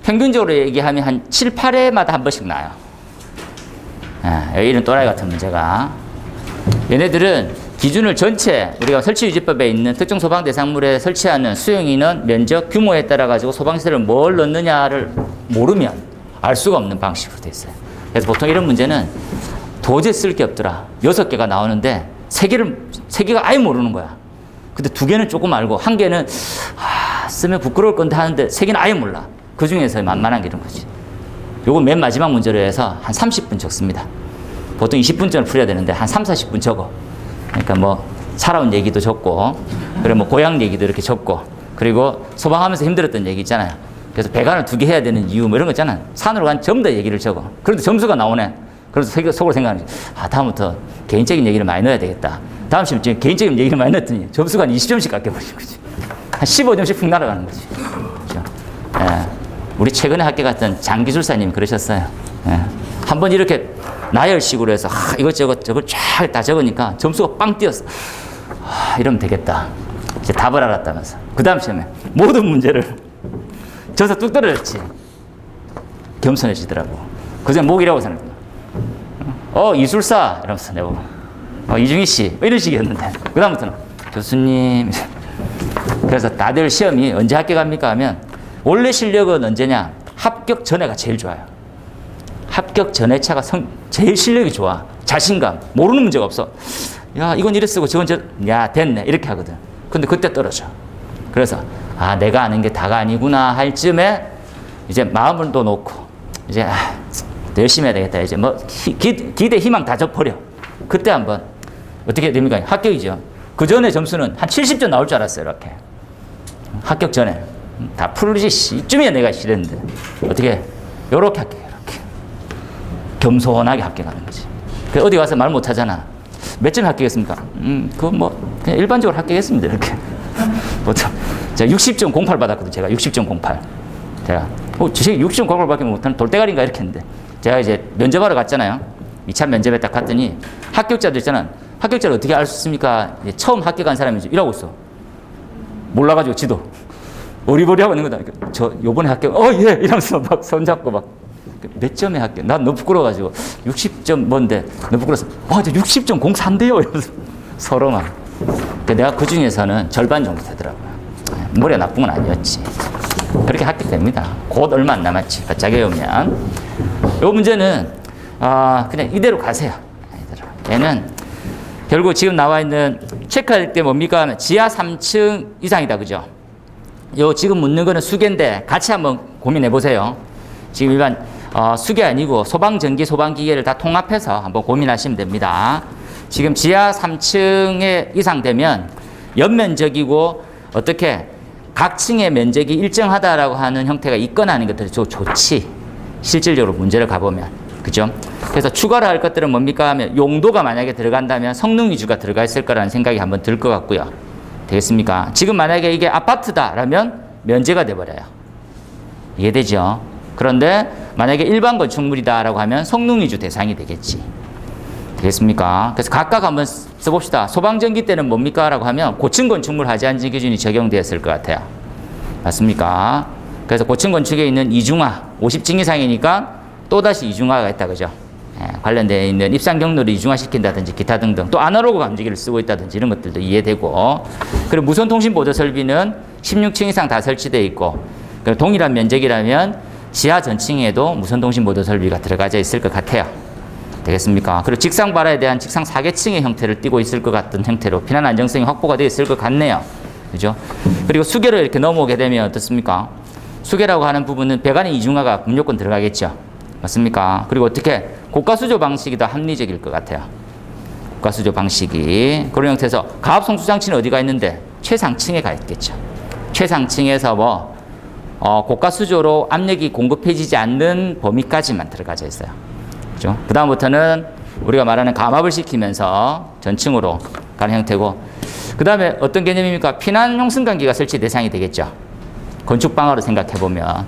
평균적으로 얘기하면 한 7, 8회마다 한 번씩 나요. 이런 또라이 같은 문제가. 얘네들은 기준을 전체 우리가 설치유지법에 있는 특정 소방 대상물에 설치하는 수용인원, 면적, 규모에 따라 가지고 소방시설을 뭘 넣느냐를 모르면 알 수가 없는 방식으로 돼 있어요. 그래서 보통 이런 문제는 도저히 쓸 게 없더라. 6개가 나오는데 3개가 아예 모르는 거야. 근데 2개는 조금 알고 1개는 쓰면 부끄러울 건데 하는데 3개는 아예 몰라. 그 중에서 만만한 게 이런 거지. 요거 맨 마지막 문제로 해서 한 30분 적습니다. 보통 20분쯤을 풀어야 되는데 한 3, 40분 적어. 그러니까 살아온 얘기도 적고, 그리고 고향 얘기도 이렇게 적고, 그리고 소방하면서 힘들었던 얘기 있잖아요. 그래서 배관을 2개 해야 되는 이유 이런 거 있잖아요. 산으로 간 전부 다 얘기를 적어. 그런데 점수가 나오네. 그래서 속으로 생각하는 거지. 다음부터 개인적인 얘기를 많이 넣어야 되겠다. 다음 시험 개인적인 얘기를 많이 넣었더니 점수가 한 20점씩 깎여버리는 거지. 한 15점씩 푹 날아가는 거지. 그렇죠? 우리 최근에 학교 갔던 장기술사님 그러셨어요. 한번 이렇게 나열식으로 해서 이것저것 쫙 다 적으니까 점수가 빵 뛰었어. 이러면 되겠다. 이제 답을 알았다면서. 그 다음 시험에 모든 문제를 져서 뚝 떨어졌지. 겸손해지더라고. 그전 목이라고 생각했나. 이술사 이러면서 내보고 이중희 씨 이런 식이었는데 그 다음부터는 교수님. 그래서 다들 시험이 언제 합격합니까 하면 원래 실력은 언제냐? 합격 전에가 제일 좋아요. 합격 전에 차가 제일 실력이 좋아. 자신감. 모르는 문제가 없어. 야, 이건 이래 쓰고 저건 야, 됐네. 이렇게 하거든. 근데 그때 떨어져. 그래서 내가 아는 게 다가 아니구나 할 쯤에 이제 마음을 또 놓고 이제 열심히 해야 되겠다. 이제 기대 희망 다 접버려. 그때 한번 어떻게 됩니까? 합격이죠. 그 전에 점수는 한 70점 나올 줄 알았어요. 이렇게. 합격 전에. 다 풀리지. 이쯤이야 내가 싫었는데. 어떻게? 요렇게 합격. 이렇게. 겸손하게 합격하는 거지. 어디 가서 말 못 하잖아. 몇 점 합격했습니까? 그냥 일반적으로 합격했습니다. 이렇게. 보통. 제가 60점 08 받았거든요. 제가 60점 08. 제가, 주식 60점 08 밖에 못하는 돌대가리인가 이렇게 했는데. 제가 이제 면접하러 갔잖아요. 2차 면접에 딱 갔더니 합격자들 있잖아. 합격자를 어떻게 알 수 있습니까? 처음 합격한 사람이 이러고 있어. 몰라가지고 지도. 어리버리하고 있는 거다. 저 요번에 합격, 예! 이러면서 막 손잡고 막. 몇 점에 합격? 난 너무 부끄러워가지고 60점 뭔데? 너무 부끄러워서 저 60점 04인데요? 이러면서 서로 막. 내가 그 중에서는 절반 정도 되더라고요. 머리가 나쁜 건 아니었지. 그렇게 합격됩니다. 곧 얼마 안 남았지. 바짝에 오면. 요 문제는 그냥 이대로 가세요. 얘는 결국 지금 나와 있는 체크할 때 뭡니까? 지하 3층 이상이다. 그죠? 요 지금 묻는 거는 수계인데 같이 한번 고민해 보세요. 지금 일반 수계 아니고 소방전기, 소방기계를 다 통합해서 한번 고민하시면 됩니다. 지금 지하 3층에 이상 되면 연면적이고 어떻게 각 층의 면적이 일정하다라고 하는 형태가 있거나 하는 것들이 좋지. 실질적으로 문제를 가보면. 그죠? 그래서 추가로 할 것들은 뭡니까 하면 용도가 만약에 들어간다면 성능 위주가 들어가 있을 거라는 생각이 한번 들 것 같고요. 되겠습니까? 지금 만약에 이게 아파트다라면 면제가 돼버려요. 이해되죠? 그런데 만약에 일반 건축물이다라고 하면 성능 위주 대상이 되겠지. 되겠습니까? 그래서 각각 한번 써봅시다. 소방전기 때는 뭡니까? 라고 하면 고층 건축물 하지 안전 기준이 적용되었을 것 같아요. 맞습니까? 그래서 고층 건축에 있는 이중화, 50층 이상이니까 또다시 이중화가 있다. 그죠? 관련되어 있는 입상 경로를 이중화시킨다든지 기타 등등 또 아날로그 감지기를 쓰고 있다든지 이런 것들도 이해되고 그리고 무선통신 보조 설비는 16층 이상 다 설치되어 있고 그리고 동일한 면적이라면 지하 전층에도 무선통신 보조 설비가 들어가져 있을 것 같아요. 되겠습니까? 그리고 직상 발화에 대한 직상 사계층의 형태를 띠고 있을 것 같은 형태로 피난 안정성이 확보가 되어 있을 것 같네요. 그죠? 그리고 수계로 이렇게 넘어오게 되면 어떻습니까? 수계라고 하는 부분은 배관의 이중화가 무조건 들어가겠죠. 맞습니까? 그리고 어떻게 고가수조 방식이 더 합리적일 것 같아요. 고가수조 방식이 그런 형태에서 가압송수장치는 어디가 있는데 최상층에 가 있겠죠. 최상층에서 고가수조로 압력이 공급해지지 않는 범위까지만 들어가져 있어요. 그죠? 그 다음부터는 우리가 말하는 감압을 시키면서 전층으로 가는 형태고 그 다음에 어떤 개념입니까? 피난용 승강기가 설치 대상이 되겠죠. 건축방화로 생각해보면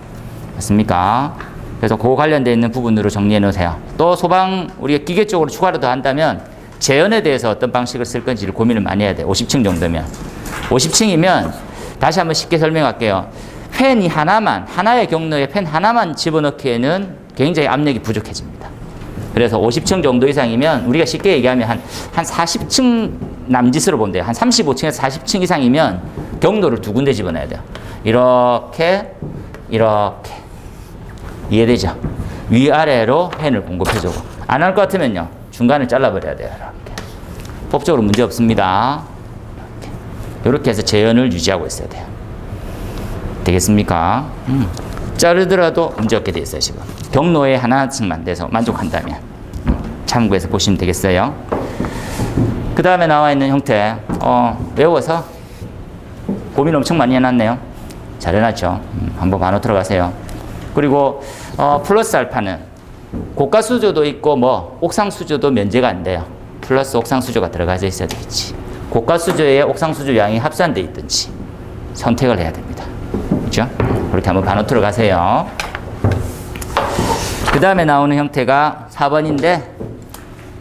맞습니까? 그래서 그 관련되어 있는 부분으로 정리해 놓으세요. 또 소방 우리가 기계 쪽으로 추가로 더 한다면 재현에 대해서 어떤 방식을 쓸 건지를 고민을 많이 해야 돼요. 50층 정도면 50층이면 다시 한번 쉽게 설명할게요. 팬이 하나의 경로에 팬 하나만 집어넣기에는 굉장히 압력이 부족해집니다. 그래서 50층 정도 이상이면 우리가 쉽게 얘기하면 한 40층 남짓으로 보면 돼요. 한 35층에서 40층 이상이면 경로를 두 군데 집어넣어야 돼요. 이렇게 이해되죠? 위아래로 팬을 공급해주고 안 할 것 같으면요 중간을 잘라버려야 돼요. 이렇게 법적으로 문제 없습니다. 이렇게 해서 재현을 유지하고 있어야 돼요. 되겠습니까? 자르더라도 문제 없게 돼 있어요. 지금 경로에 하나씩만 돼서 만족한다면 참고해서 보시면 되겠어요. 그 다음에 나와 있는 형태 외워서 고민 엄청 많이 해놨네요. 잘 해놨죠? 한번 반호 들어가세요. 그리고 플러스 알파는 고가 수조도 있고 옥상 수조도 면제가 안 돼요. 플러스 옥상 수조가 들어가져 있어야 되겠지. 고가 수조에 옥상 수조 양이 합산돼 있든지 선택을 해야 됩니다. 그렇죠? 그렇게 한번 반호 들어가세요. 그 다음에 나오는 형태가 4번인데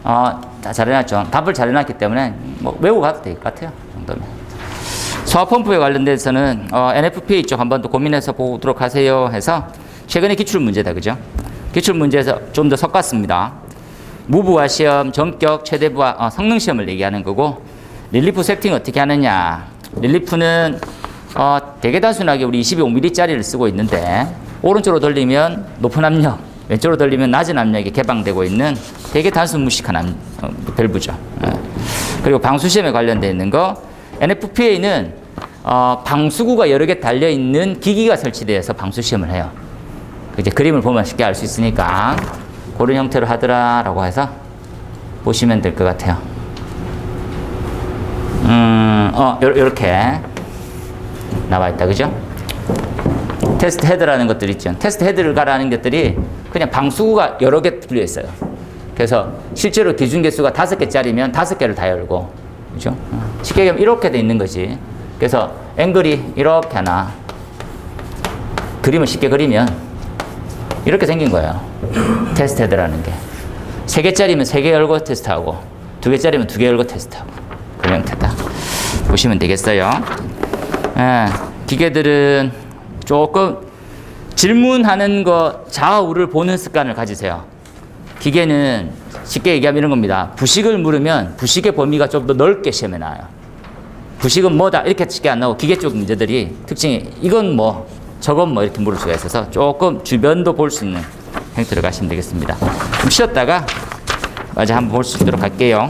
다 잘 해놨죠. 답을 잘 해놨기 때문에 외우고 가도 될 것 같아요. 정도면. 소화펌프에 관련돼서는 NFPA 쪽 한번 더 고민해서 보도록 하세요 해서 최근에 기출문제다. 그죠? 기출문제에서 좀 더 섞었습니다. 무부하 시험, 전격, 최대부하, 성능시험을 얘기하는 거고 릴리프 세팅 어떻게 하느냐. 릴리프는 되게 단순하게 우리 25mm짜리를 쓰고 있는데 오른쪽으로 돌리면 높은 압력, 왼쪽으로 돌리면 낮은 압력이 개방되고 있는 되게 단순 무식한 밸브죠. 그리고 방수시험에 관련되어 있는 거 NFPA는 방수구가 여러 개 달려있는 기기가 설치되어서 방수시험을 해요. 이제 그림을 보면 쉽게 알 수 있으니까 그런 형태로 하더라라고 해서 보시면 될 것 같아요. 요렇게 나와 있다. 그죠? 테스트 헤드라는 것들 있죠. 테스트 헤드를 가라는 것들이 그냥 방수구가 여러 개 풀려 있어요. 그래서 실제로 기준 개수가 5개짜리면 5개를 다 열고, 그죠? 쉽게 얘기하면 이렇게 돼 있는 거지. 그래서 앵글이 이렇게 하나, 그림을 쉽게 그리면 이렇게 생긴 거예요. 테스트 헤드라는 게. 3개짜리면 3개 열고 테스트하고, 2개짜리면 2개 열고 테스트하고. 그런 형태다. 보시면 되겠어요. 기계들은 조금 질문하는 거 좌우를 보는 습관을 가지세요. 기계는 쉽게 얘기하면 이런 겁니다. 부식을 물으면 부식의 범위가 좀 더 넓게 시험에 나와요. 부식은 뭐다 이렇게 쉽게 안 나오고 기계 쪽 문제들이 특징이 이건 저건 이렇게 물을 수가 있어서 조금 주변도 볼 수 있는 형태로 가시면 되겠습니다. 좀 쉬었다가 마저 한번 볼 수 있도록 할게요.